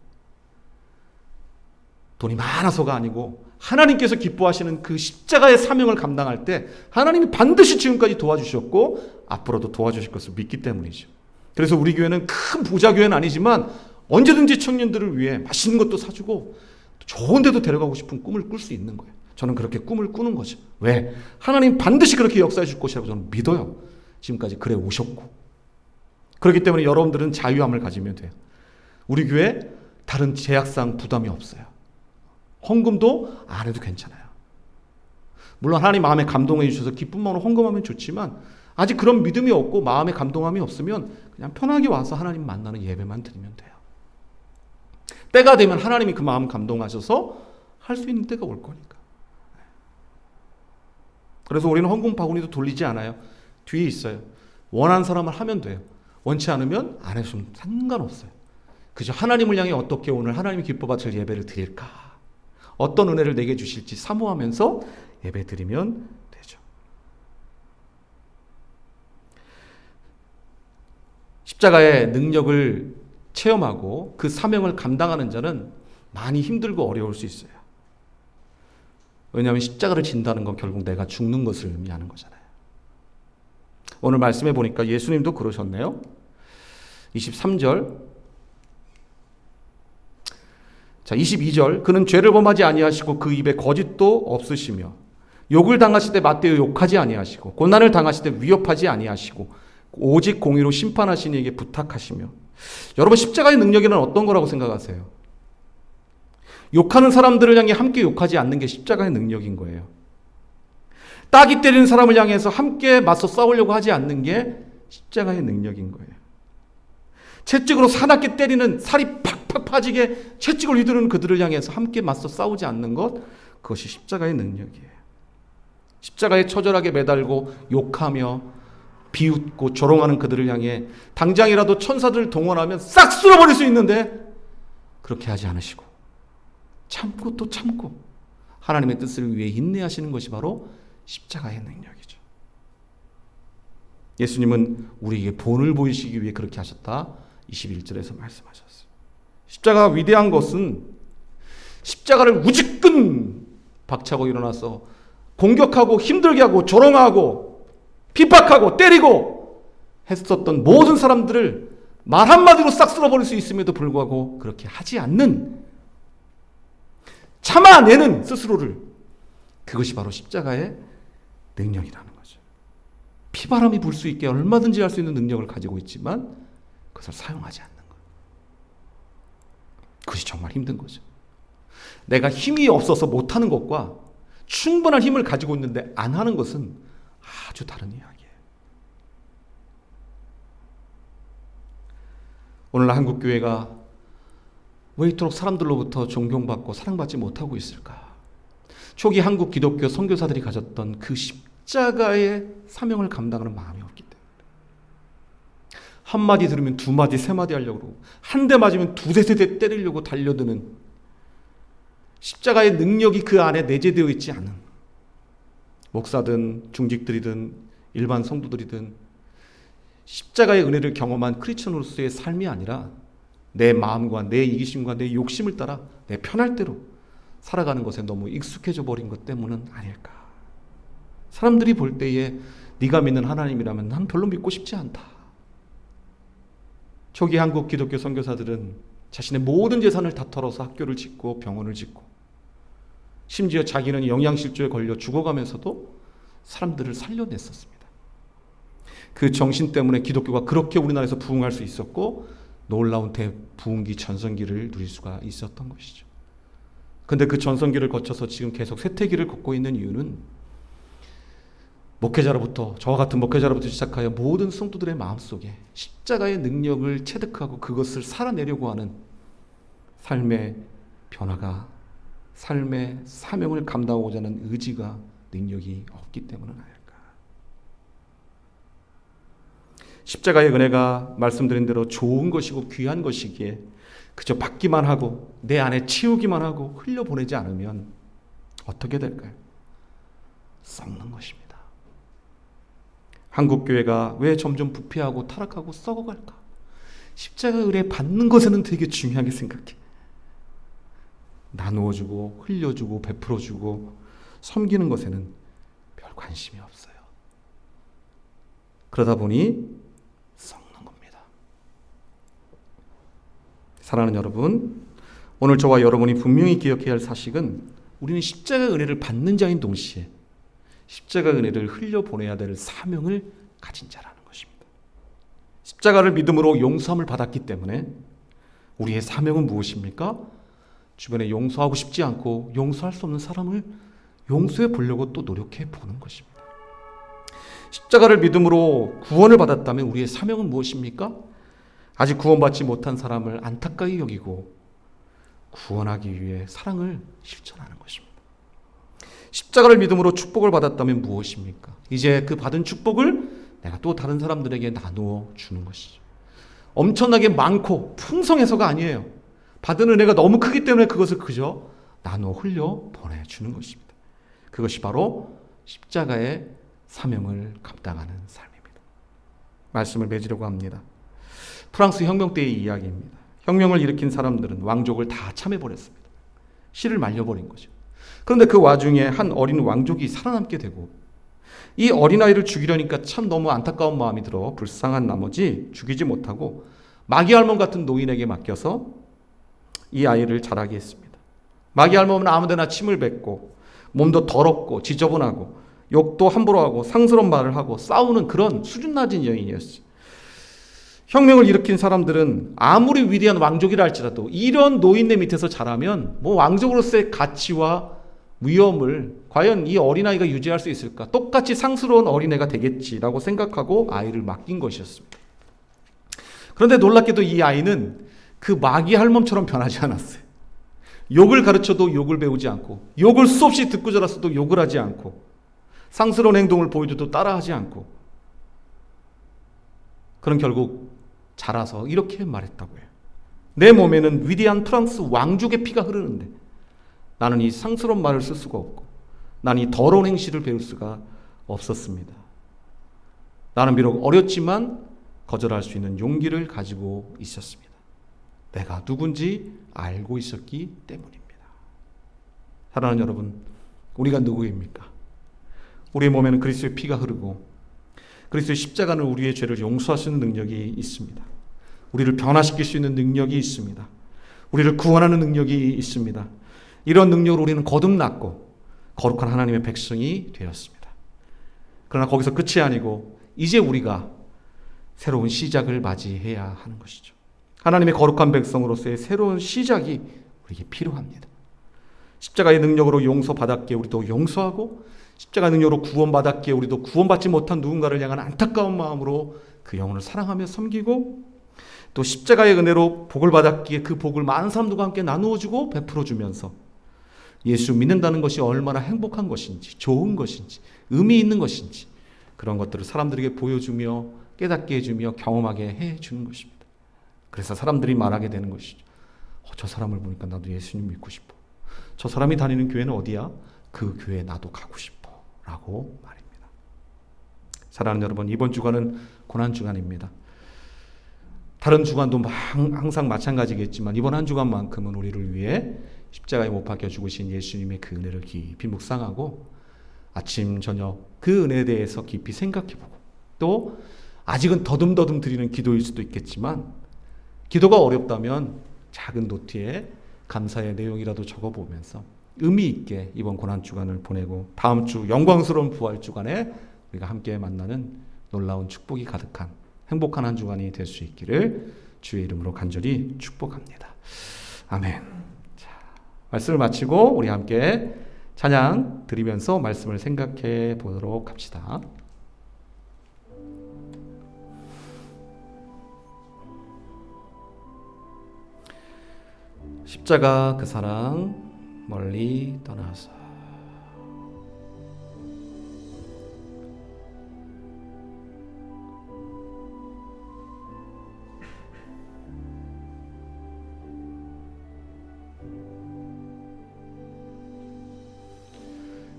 돈이 많아서가 아니고 하나님께서 기뻐하시는 그 십자가의 사명을 감당할 때 하나님이 반드시 지금까지 도와주셨고 앞으로도 도와주실 것을 믿기 때문이죠. 그래서 우리 교회는 큰 부자 교회는 아니지만 언제든지 청년들을 위해 맛있는 것도 사주고 좋은 데도 데려가고 싶은 꿈을 꿀 수 있는 거예요. 저는 그렇게 꿈을 꾸는 거죠. 왜? 하나님 반드시 그렇게 역사해 줄 것이라고 저는 믿어요. 지금까지 그래 오셨고. 그렇기 때문에 여러분들은 자유함을 가지면 돼요. 우리 교회 다른 제약상 부담이 없어요. 헌금도 안 해도 괜찮아요. 물론 하나님 마음에 감동해 주셔서 기쁜 마음으로 헌금하면 좋지만 아직 그런 믿음이 없고 마음에 감동함이 없으면 그냥 편하게 와서 하나님 만나는 예배만 드리면 돼요. 때가 되면 하나님이 그 마음 감동하셔서 할 수 있는 때가 올 거니까. 그래서 우리는 헌금 바구니도 돌리지 않아요. 뒤에 있어요. 원하는 사람을 하면 돼요. 원치 않으면 안 해주면 상관없어요. 그저 하나님을 향해 어떻게 오늘 하나님이 기뻐 받을 예배를 드릴까? 어떤 은혜를 내게 주실지 사모하면서 예배 드리면 되죠. 십자가의 능력을 체험하고 그 사명을 감당하는 자는 많이 힘들고 어려울 수 있어요. 왜냐하면 십자가를 진다는 건 결국 내가 죽는 것을 의미하는 거잖아요. 오늘 말씀해 보니까 예수님도 그러셨네요. 23절. 자, 22절. 그는 죄를 범하지 아니하시고 그 입에 거짓도 없으시며 욕을 당하실 때 맞대어 욕하지 아니하시고 고난을 당하실 때 위협하지 아니하시고 오직 공의로 심판하시는 이에게 부탁하시며. 여러분 십자가의 능력에는 어떤 거라고 생각하세요? 욕하는 사람들을 향해 함께 욕하지 않는 게 십자가의 능력인 거예요. 따기 때리는 사람을 향해서 함께 맞서 싸우려고 하지 않는 게 십자가의 능력인 거예요. 채찍으로 사납게 때리는 살이 팍팍 파지게 채찍을 휘두르는 그들을 향해서 함께 맞서 싸우지 않는 것, 그것이 십자가의 능력이에요. 십자가에 처절하게 매달고 욕하며 비웃고 조롱하는 그들을 향해 당장이라도 천사들을 동원하면 싹 쓸어버릴 수 있는데 그렇게 하지 않으시고 참고 또 참고 하나님의 뜻을 위해 인내하시는 것이 바로 십자가의 능력이죠. 예수님은 우리에게 본을 보이시기 위해 그렇게 하셨다. 21절에서 말씀하셨어요. 십자가가 위대한 것은 십자가를 우지끈 박차고 일어나서 공격하고 힘들게 하고 조롱하고 핍박하고 때리고 했었던 모든 사람들을 말 한마디로 싹 쓸어버릴 수 있음에도 불구하고 그렇게 하지 않는, 참아내는 스스로를, 그것이 바로 십자가의 능력이라는 거죠. 피바람이 불 수 있게 얼마든지 할 수 있는 능력을 가지고 있지만 그것을 사용하지 않는 거예요. 그것이 정말 힘든 거죠. 내가 힘이 없어서 못하는 것과 충분한 힘을 가지고 있는데 안 하는 것은 아주 다른 이야기예요. 오늘날 한국교회가 왜 이토록 사람들로부터 존경받고 사랑받지 못하고 있을까? 초기 한국 기독교 선교사들이 가졌던 그 십자가의 사명을 감당하는 마음이 없기 때문에 한마디 들으면 두마디 세마디 하려고 그러고 한 대 맞으면 두세 세대 때리려고 달려드는 십자가의 능력이 그 안에 내재되어 있지 않은 목사든 중직들이든 일반 성도들이든 십자가의 은혜를 경험한 크리스천으로서의 삶이 아니라 내 마음과 내 이기심과 내 욕심을 따라 내 편할 대로 살아가는 것에 너무 익숙해져 버린 것 때문은 아닐까. 사람들이 볼 때에 네가 믿는 하나님이라면 난 별로 믿고 싶지 않다. 초기 한국 기독교 선교사들은 자신의 모든 재산을 다 털어서 학교를 짓고 병원을 짓고 심지어 자기는 영양실조에 걸려 죽어가면서도 사람들을 살려냈었습니다. 그 정신 때문에 기독교가 그렇게 우리나라에서 부흥할 수 있었고 놀라운 대부흥기 전성기를 누릴 수가 있었던 것이죠. 그런데 그 전성기를 거쳐서 지금 계속 쇠퇴기를 걷고 있는 이유는 목회자로부터, 저와 같은 목회자로부터 시작하여 모든 성도들의 마음속에 십자가의 능력을 체득하고 그것을 살아내려고 하는 삶의 변화가, 삶의 사명을 감당하고자 하는 의지가, 능력이 없기 때문은 아닐까. 십자가의 은혜가 말씀드린 대로 좋은 것이고 귀한 것이기에 그저 받기만 하고 내 안에 채우기만 하고 흘려보내지 않으면 어떻게 될까요? 썩는 것입니다. 한국교회가 왜 점점 부패하고 타락하고 썩어갈까? 십자가 은혜 받는 것에는 되게 중요하게 생각해. 나누어주고 흘려주고 베풀어주고 섬기는 것에는 별 관심이 없어요. 그러다 보니 썩는 겁니다. 사랑하는 여러분, 오늘 저와 여러분이 분명히 기억해야 할 사실은 우리는 십자가 은혜를 받는 자인 동시에 십자가 은혜를 흘려보내야 될 사명을 가진 자라는 것입니다. 십자가를 믿음으로 용서함을 받았기 때문에 우리의 사명은 무엇입니까? 주변에 용서하고 싶지 않고 용서할 수 없는 사람을 용서해 보려고 또 노력해 보는 것입니다. 십자가를 믿음으로 구원을 받았다면 우리의 사명은 무엇입니까? 아직 구원받지 못한 사람을 안타까이 여기고 구원하기 위해 사랑을 실천하는 것입니다. 십자가를 믿음으로 축복을 받았다면 무엇입니까? 이제 그 받은 축복을 내가 또 다른 사람들에게 나누어 주는 것이죠. 엄청나게 많고 풍성해서가 아니에요. 받은 은혜가 너무 크기 때문에 그것을 그저 나누어 흘려 보내주는 것입니다. 그것이 바로 십자가의 사명을 감당하는 삶입니다. 말씀을 맺으려고 합니다. 프랑스 혁명 때의 이야기입니다. 혁명을 일으킨 사람들은 왕족을 다 참해버렸습니다. 씨를 말려버린 거죠. 그런데 그 와중에 한 어린 왕족이 살아남게 되고 이 어린아이를 죽이려니까 참 너무 안타까운 마음이 들어 불쌍한 나머지 죽이지 못하고 마귀 할멈 같은 노인에게 맡겨서 이 아이를 자라게 했습니다. 마귀 할멈은 아무데나 침을 뱉고 몸도 더럽고 지저분하고 욕도 함부로 하고 상스러운 말을 하고 싸우는 그런 수준 낮은 여인이었어요. 혁명을 일으킨 사람들은 아무리 위대한 왕족이라 할지라도 이런 노인네 밑에서 자라면 뭐 왕족으로서의 가치와 위엄을 과연 이 어린아이가 유지할 수 있을까? 똑같이 상스러운 어린애가 되겠지라고 생각하고 아이를 맡긴 것이었습니다. 그런데 놀랍게도 이 아이는 그 마귀 할멈처럼 변하지 않았어요. 욕을 가르쳐도 욕을 배우지 않고 욕을 수없이 듣고 자랐어도 욕을 하지 않고 상스러운 행동을 보여줘도 따라하지 않고 그런 결국 자라서 이렇게 말했다고 해요. 내 몸에는 위대한 프랑스 왕족의 피가 흐르는데 나는 이 상스러운 말을 쓸 수가 없고 나는 이 더러운 행실을 배울 수가 없었습니다. 나는 비록 어렸지만 거절할 수 있는 용기를 가지고 있었습니다. 내가 누군지 알고 있었기 때문입니다. 사랑하는 여러분, 우리가 누구입니까? 우리의 몸에는 그리스도의 피가 흐르고 그리스도의 십자가는 우리의 죄를 용서할 수 있는 능력이 있습니다. 우리를 변화시킬 수 있는 능력이 있습니다. 우리를 구원하는 능력이 있습니다. 이런 능력으로 우리는 거듭났고 거룩한 하나님의 백성이 되었습니다. 그러나 거기서 끝이 아니고 이제 우리가 새로운 시작을 맞이해야 하는 것이죠. 하나님의 거룩한 백성으로서의 새로운 시작이 우리에게 필요합니다. 십자가의 능력으로 용서받았기에 우리도 용서하고 십자가의 능력으로 구원받았기에 우리도 구원받지 못한 누군가를 향한 안타까운 마음으로 그 영혼을 사랑하며 섬기고 또 십자가의 은혜로 복을 받았기에 그 복을 많은 사람들과 함께 나누어주고 베풀어주면서 예수 믿는다는 것이 얼마나 행복한 것인지 좋은 것인지 의미 있는 것인지 그런 것들을 사람들에게 보여주며 깨닫게 해주며 경험하게 해주는 것입니다. 그래서 사람들이 말하게 되는 것이죠. 저 사람을 보니까 나도 예수님 믿고 싶어. 저 사람이 다니는 교회는 어디야? 그 교회에 나도 가고 싶어 라고 말입니다. 사랑하는 여러분, 이번 주간은 고난주간입니다. 다른 주간도 항상 마찬가지겠지만 이번 한 주간만큼은 우리를 위해 십자가에 못 박혀 죽으신 예수님의 그 은혜를 깊이 묵상하고 아침 저녁 그 은혜에 대해서 깊이 생각해보고 또 아직은 더듬더듬 드리는 기도일 수도 있겠지만 기도가 어렵다면 작은 노트에 감사의 내용이라도 적어보면서 의미 있게 이번 고난 주간을 보내고 다음 주 영광스러운 부활 주간에 우리가 함께 만나는 놀라운 축복이 가득한 행복한 한 주간이 될 수 있기를 주의 이름으로 간절히 축복합니다. 아멘. 자, 말씀을 마치고 우리 함께 찬양 드리면서 말씀을 생각해 보도록 합시다. 십자가 그 사랑 멀리 떠나서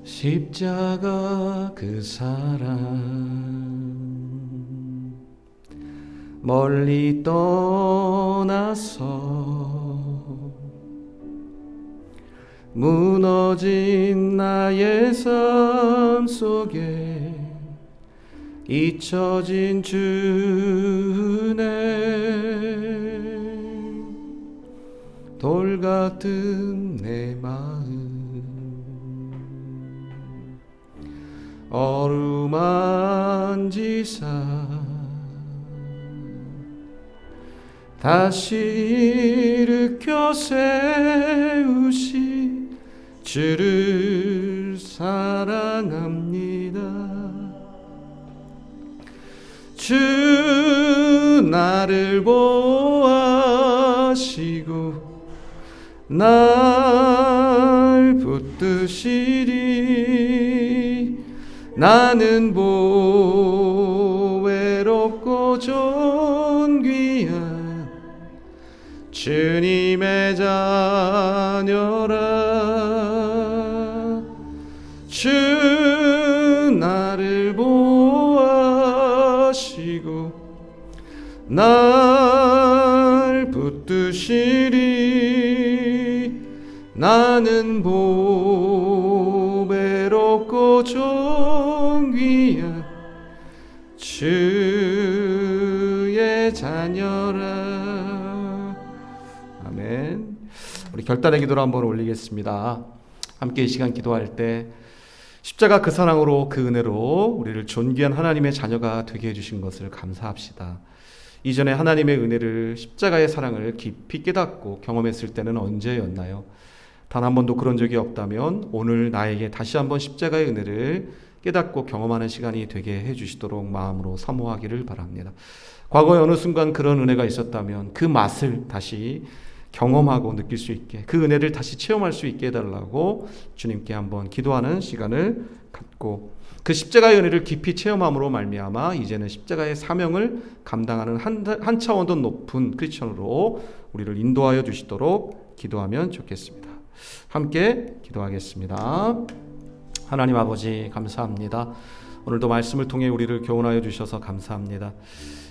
십자가 그 사랑 멀리 떠나서 무너진 나의 삶 속에 잊혀진 주네 돌 같은 내 마음 어루만지사 다시 일으켜 세우시 주를 사랑합니다. 주 나를 보호하시고 날 붙드시리 나는 보배롭고 존귀한 주님의 자녀라. 주 나를 보호하시고 날 붙드시리 나는 보배롭고 존귀한 주의 자녀라. 아멘. 우리 결단의 기도를 한번 올리겠습니다. 함께 이 시간 기도할 때 십자가 그 사랑으로 그 은혜로 우리를 존귀한 하나님의 자녀가 되게 해주신 것을 감사합시다. 이전에 하나님의 은혜를 십자가의 사랑을 깊이 깨닫고 경험했을 때는 언제였나요? 단 한 번도 그런 적이 없다면 오늘 나에게 다시 한번 십자가의 은혜를 깨닫고 경험하는 시간이 되게 해주시도록 마음으로 사모하기를 바랍니다. 과거에 어느 순간 그런 은혜가 있었다면 그 맛을 다시 경험하고 느낄 수 있게 그 은혜를 다시 체험할 수 있게 해달라고 주님께 한번 기도하는 시간을 갖고 그 십자가의 은혜를 깊이 체험함으로 말미암아 이제는 십자가의 사명을 감당하는 한 차원 더 높은 크리스천으로 우리를 인도하여 주시도록 기도하면 좋겠습니다. 함께 기도하겠습니다. 하나님 아버지 감사합니다. 오늘도 말씀을 통해 우리를 교훈하여 주셔서 감사합니다.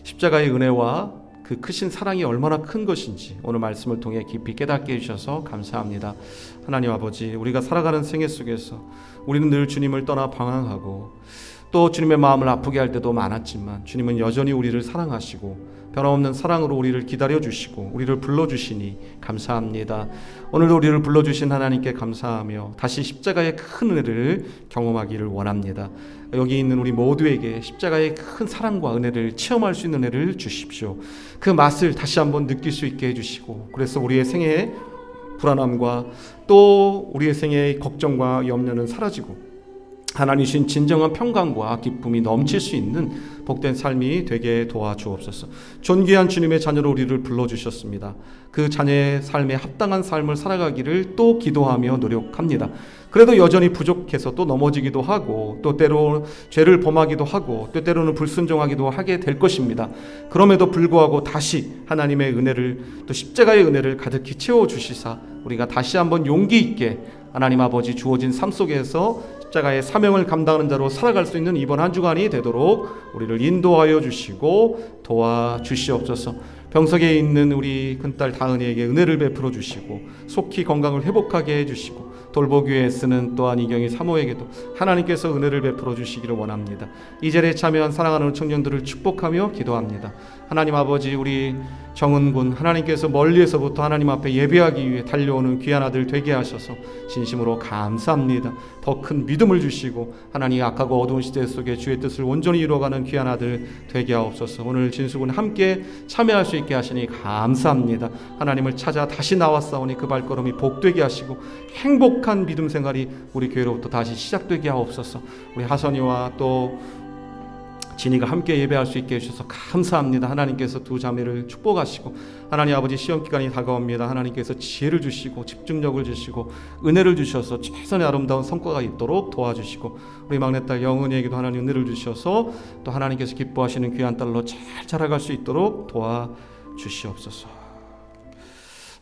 십자가의 은혜와 그 크신 사랑이 얼마나 큰 것인지 오늘 말씀을 통해 깊이 깨닫게 해주셔서 감사합니다. 하나님 아버지, 우리가 살아가는 생애 속에서 우리는 늘 주님을 떠나 방황하고 또 주님의 마음을 아프게 할 때도 많았지만 주님은 여전히 우리를 사랑하시고 변함없는 사랑으로 우리를 기다려주시고 우리를 불러주시니 감사합니다. 오늘도 우리를 불러주신 하나님께 감사하며 다시 십자가의 큰 은혜를 경험하기를 원합니다. 여기 있는 우리 모두에게 십자가의 큰 사랑과 은혜를 체험할 수 있는 은혜를 주십시오. 그 맛을 다시 한번 느낄 수 있게 해주시고 그래서 우리의 생애의 불안함과 또 우리의 생애의 걱정과 염려는 사라지고 하나님 주신 진정한 평강과 기쁨이 넘칠 수 있는 복된 삶이 되게 도와주옵소서. 존귀한 주님의 자녀로 우리를 불러주셨습니다. 그 자녀의 삶에 합당한 삶을 살아가기를 또 기도하며 노력합니다. 그래도 여전히 부족해서 또 넘어지기도 하고 또 때로 죄를 범하기도 하고 또 때로는 불순종하기도 하게 될 것입니다. 그럼에도 불구하고 다시 하나님의 은혜를 또 십자가의 은혜를 가득히 채워주시사 우리가 다시 한번 용기 있게 하나님 아버지 주어진 삶 속에서 십자가의 사명을 감당하는 자로 살아갈 수 있는 이번 한 주간이 되도록 우리를 인도하여 주시고 도와주시옵소서. 병석에 있는 우리 큰딸 다은이에게 은혜를 베풀어 주시고 속히 건강을 회복하게 해주시고 돌보교회에 쓰는 또한 이경희 사모에게도 하나님께서 은혜를 베풀어 주시기를 원합니다. 이 자리에 참여한 사랑하는 청년들을 축복하며 기도합니다. 하나님 아버지, 우리 정은군 하나님께서 멀리에서부터 하나님 앞에 예배하기 위해 달려오는 귀한 아들 되게 하셔서 진심으로 감사합니다. 더 큰 믿음을 주시고 하나님 악하고 어두운 시대 속에 주의 뜻을 온전히 이루어가는 귀한 아들 되게 하옵소서. 오늘 진수군 함께 참여할 수 있게 하시니 감사합니다. 하나님을 찾아 다시 나왔사오니 그 발걸음이 복되게 하시고 행복한 믿음 생활이 우리 교회로부터 다시 시작되게 하옵소서. 우리 하선이와 또 진이가 함께 예배할 수 있게 해주셔서 감사합니다. 하나님께서 두 자매를 축복하시고 하나님 아버지 시험기간이 다가옵니다. 하나님께서 지혜를 주시고 집중력을 주시고 은혜를 주셔서 최선의 아름다운 성과가 있도록 도와주시고 우리 막내딸 영은이에게도 하나님 은혜를 주셔서 또 하나님께서 기뻐하시는 귀한 딸로 잘 자라갈 수 있도록 도와주시옵소서.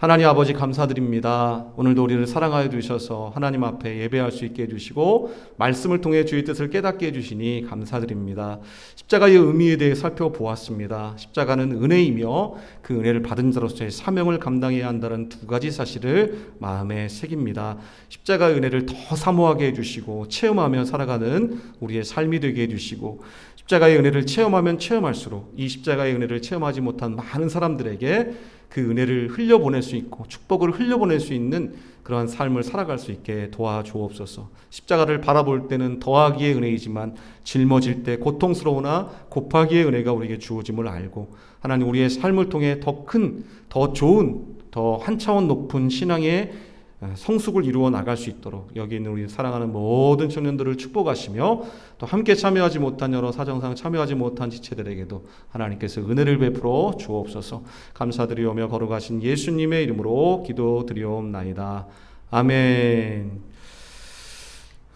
하나님 아버지 감사드립니다. 오늘도 우리를 사랑하여 주셔서 하나님 앞에 예배할 수 있게 해주시고 말씀을 통해 주의 뜻을 깨닫게 해주시니 감사드립니다. 십자가의 의미에 대해 살펴보았습니다. 십자가는 은혜이며 그 은혜를 받은 자로서의 사명을 감당해야 한다는 두 가지 사실을 마음에 새깁니다. 십자가의 은혜를 더 사모하게 해주시고 체험하며 살아가는 우리의 삶이 되게 해주시고 십자가의 은혜를 체험하면 체험할수록 이 십자가의 은혜를 체험하지 못한 많은 사람들에게 그 은혜를 흘려보낼 수 있고 축복을 흘려보낼 수 있는 그러한 삶을 살아갈 수 있게 도와주옵소서. 십자가를 바라볼 때는 더하기의 은혜이지만 짊어질 때 고통스러우나 곱하기의 은혜가 우리에게 주어짐을 알고 하나님 우리의 삶을 통해 더 큰, 더 좋은, 더 한 차원 높은 신앙의 성숙을 이루어 나갈 수 있도록 여기 있는 우리 사랑하는 모든 청년들을 축복하시며 또 함께 참여하지 못한 여러 사정상 참여하지 못한 지체들에게도 하나님께서 은혜를 베풀어 주옵소서. 감사드리오며 거룩하신 예수님의 이름으로 기도드리옵나이다. 아멘.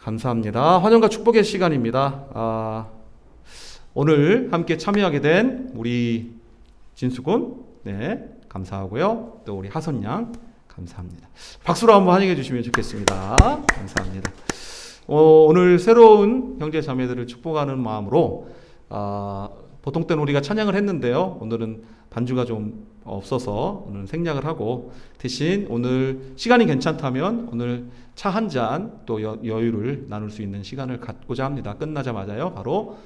감사합니다. 환영과 축복의 시간입니다. 오늘 함께 참여하게 된 우리 진수군 감사하고요. 또 우리 하선양 감사합니다. 박수로 한번 환영해 주시면 좋겠습니다. 감사합니다. 오늘 새로운 형제 자매들을 축복하는 마음으로 보통 때는 우리가 찬양을 했는데요. 오늘은 반주가 좀 없어서 오늘 생략을 하고 대신 오늘 시간이 괜찮다면 오늘 차 한 잔 또 여유를 나눌 수 있는 시간을 갖고자 합니다. 끝나자마자요. 바로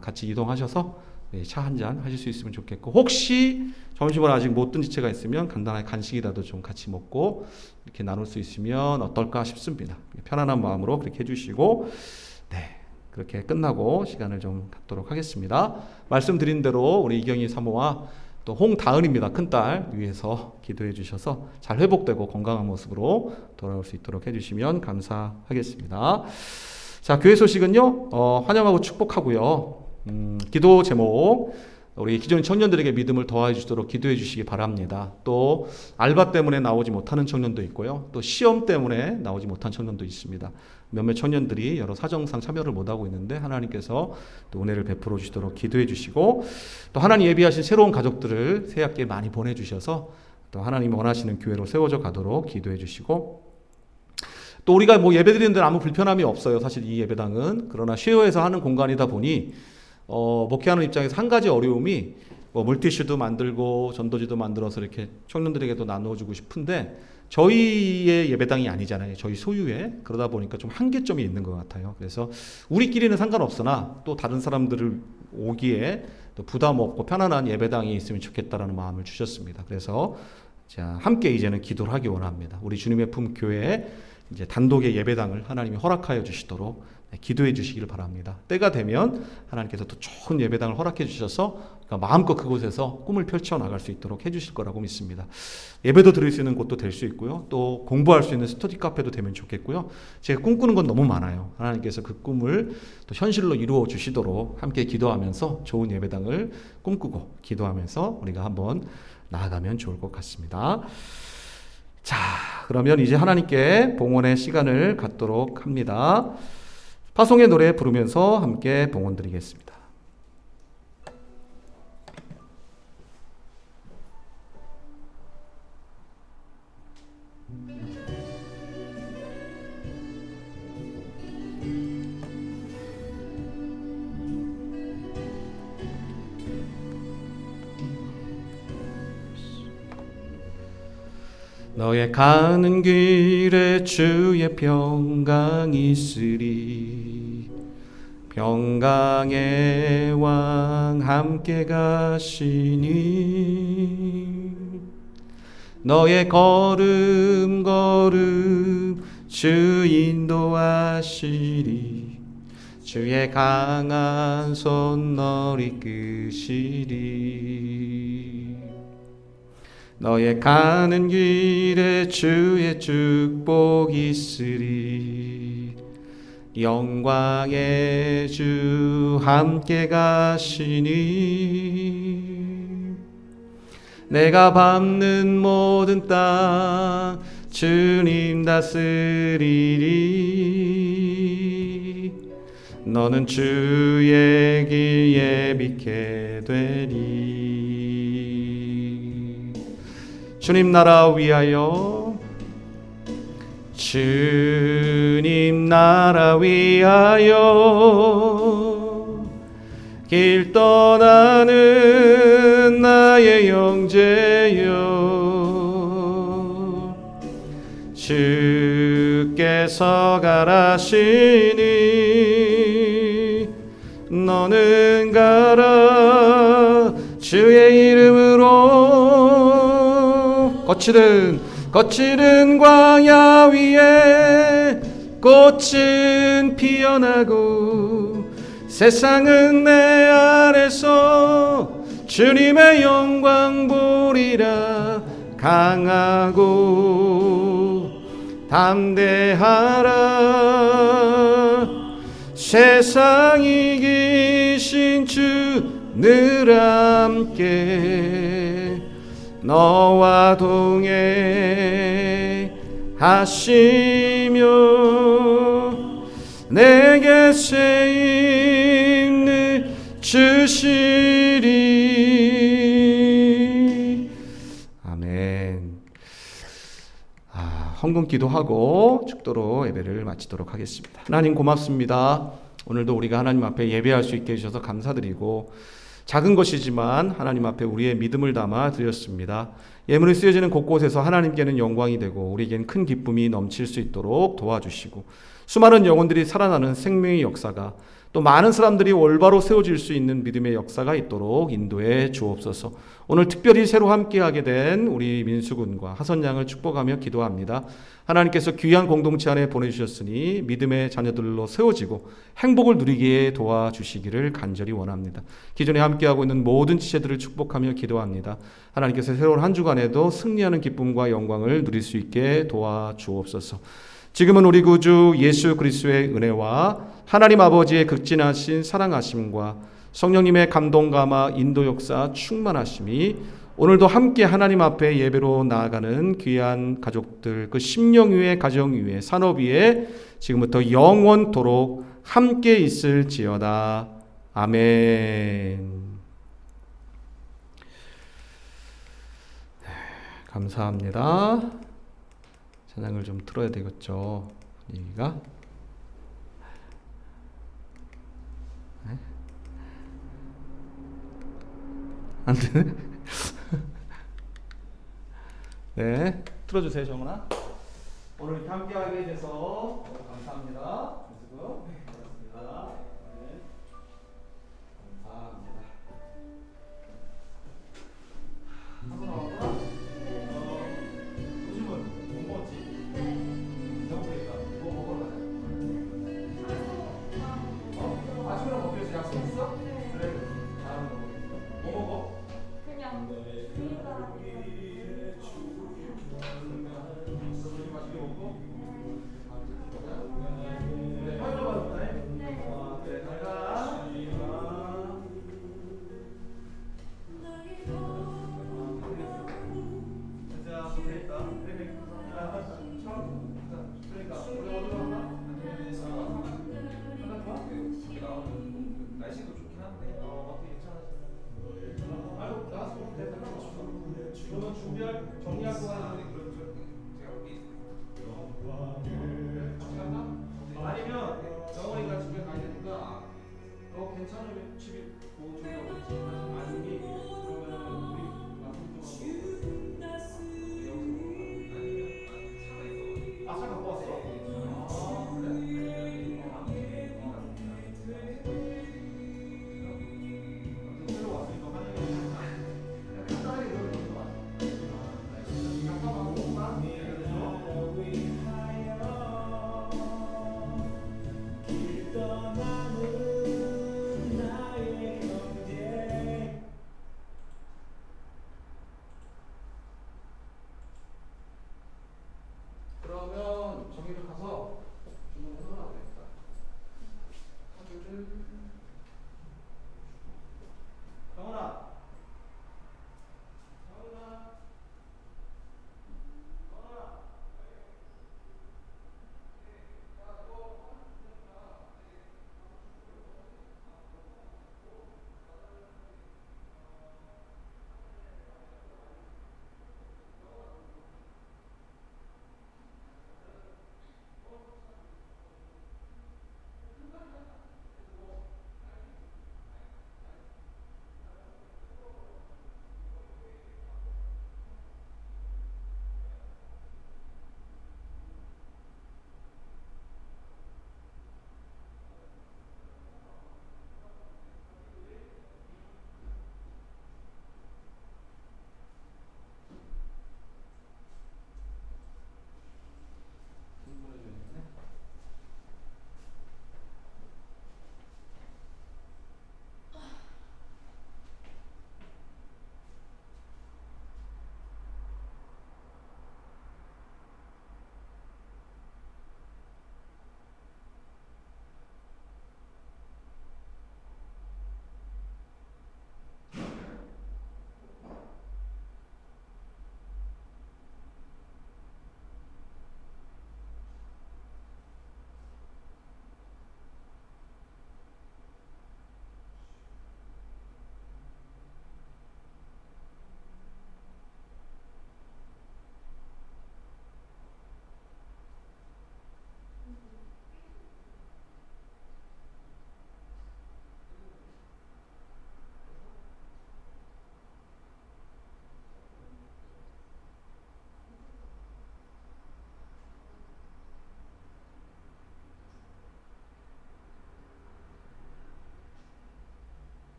같이 이동하셔서 차 한 잔 하실 수 있으면 좋겠고 혹시 점심을 아직 못 든 지체가 있으면 간단하게 간식이라도 좀 같이 먹고 이렇게 나눌 수 있으면 어떨까 싶습니다. 편안한 마음으로 그렇게 해주시고 그렇게 끝나고 시간을 좀 갖도록 하겠습니다. 말씀드린 대로 우리 이경희 사모와 또 홍다은입니다. 큰딸 위해서 기도해 주셔서 잘 회복되고 건강한 모습으로 돌아올 수 있도록 해주시면 감사하겠습니다. 자, 교회 소식은요. 환영하고 축복하고요. 기도 제목 우리 기존 청년들에게 믿음을 더해 주도록 기도해 주시기 바랍니다. 또 알바 때문에 나오지 못하는 청년도 있고요. 또 시험 때문에 나오지 못한 청년도 있습니다. 몇몇 청년들이 여러 사정상 참여를 못하고 있는데 하나님께서 또 은혜를 베풀어 주시도록 기도해 주시고 또 하나님 예비하신 새로운 가족들을 새 학기에 많이 보내주셔서 또 하나님 원하시는 교회로 세워져 가도록 기도해 주시고 또 우리가 예배드리는 데는 아무 불편함이 없어요. 사실 이 예배당은. 그러나 쉐어에서 하는 공간이다 보니 목회하는 입장에서 한 가지 어려움이 물티슈도 만들고 전도지도 만들어서 이렇게 청년들에게도 나누어주고 싶은데 저희의 예배당이 아니잖아요. 저희 소유의. 그러다 보니까 좀 한계점이 있는 것 같아요. 그래서 우리끼리는 상관없으나 또 다른 사람들을 오기에 또 부담 없고 편안한 예배당이 있으면 좋겠다라는 마음을 주셨습니다. 그래서 자, 함께 이제는 기도를 하기 원합니다. 우리 주님의 품 교회에 이제 단독의 예배당을 하나님이 허락하여 주시도록 기도해 주시기를 바랍니다. 때가 되면 하나님께서 또 좋은 예배당을 허락해 주셔서 마음껏 그곳에서 꿈을 펼쳐나갈 수 있도록 해주실 거라고 믿습니다. 예배도 드릴 수 있는 곳도 될 수 있고요. 또 공부할 수 있는 스터디 카페도 되면 좋겠고요. 제가 꿈꾸는 건 너무 많아요. 하나님께서 그 꿈을 또 현실로 이루어 주시도록 함께 기도하면서 좋은 예배당을 꿈꾸고 기도하면서 우리가 한번 나아가면 좋을 것 같습니다. 자, 그러면 이제 하나님께 봉헌의 시간을 갖도록 합니다. 파송의 노래 부르면서 함께 봉헌 드리겠습니다. 너의 가는 길에 주의 평강이 있으리. 평강의 왕 함께 가시니 너의 걸음 주 인도하시리. 주의 강한 손 널 이끄시리. 너의 가는 길에 주의 축복이 있으리. 영광의 주 함께 가시니 내가 밟는 모든 땅 주님 다스리리. 너는 주의 길에 비게 되리. 주님 나라 위하여, 주님 나라 위하여 길 떠나는 나의 형제여, 주께서 가라시니 너는 가라. 주의 이름으로 거칠은 광야 위에 꽃은 피어나고 세상은 내 안에서 주님의 영광 보리라. 강하고 담대하라. 세상 이기신 주 늘 함께 너와 동행하시며 내게 새 힘을 주시리. 아멘. 헌금 기도하고 축도로 예배를 마치도록 하겠습니다. 하나님 고맙습니다. 오늘도 우리가 하나님 앞에 예배할 수 있게 해주셔서 감사드리고, 작은 것이지만 하나님 앞에 우리의 믿음을 담아 드렸습니다. 예물이 쓰여지는 곳곳에서 하나님께는 영광이 되고 우리에겐 큰 기쁨이 넘칠 수 있도록 도와주시고, 수많은 영혼들이 살아나는 생명의 역사가, 또 많은 사람들이 올바로 세워질 수 있는 믿음의 역사가 있도록 인도해 주옵소서. 오늘 특별히 새로 함께하게 된 우리 민수군과 하선양을 축복하며 기도합니다. 하나님께서 귀한 공동체 안에 보내주셨으니 믿음의 자녀들로 세워지고 행복을 누리기에 도와주시기를 간절히 원합니다. 기존에 함께하고 있는 모든 지체들을 축복하며 기도합니다. 하나님께서 새로운 한 주간에도 승리하는 기쁨과 영광을 누릴 수 있게 도와주옵소서. 지금은 우리 구주 예수 그리스도의 은혜와 하나님 아버지의 극진하신 사랑하심과 성령님의 감동 감화 인도 역사 충만하심이 오늘도 함께 하나님 앞에 예배로 나아가는 귀한 가족들, 그 심령 위에 가정 위에 산업 위에 지금부터 영원토록 함께 있을지어다. 아멘. 감사합니다. 찬양을 좀 틀어야 되겠죠. 분위기가. 안 되네. 네, 틀어주세요, 정은아. 오늘 이렇게 함께하게 돼서 감사합니다. 지금 고맙습니다. 네. 감사합니다. 한번 나왔구나. 요즘은 못 먹었지? 배고프겠다. 뭐 먹으러 가자. 아침에 먹기로 해서 약속했어? 그래. 다음에 먹을게. 뭐 먹어? 그냥 날씨도 좋긴 한데 어떻게 괜찮아지? 아이고 나왔어. 그러면 준비할 정리할 거 하는데 그럼 제가 여기 같이 갈까? 아니면 정원이가 집에 가야 되니까 너 괜찮으면 집에 뭐 저기 어디 아니면 그러면 우리 마트 좀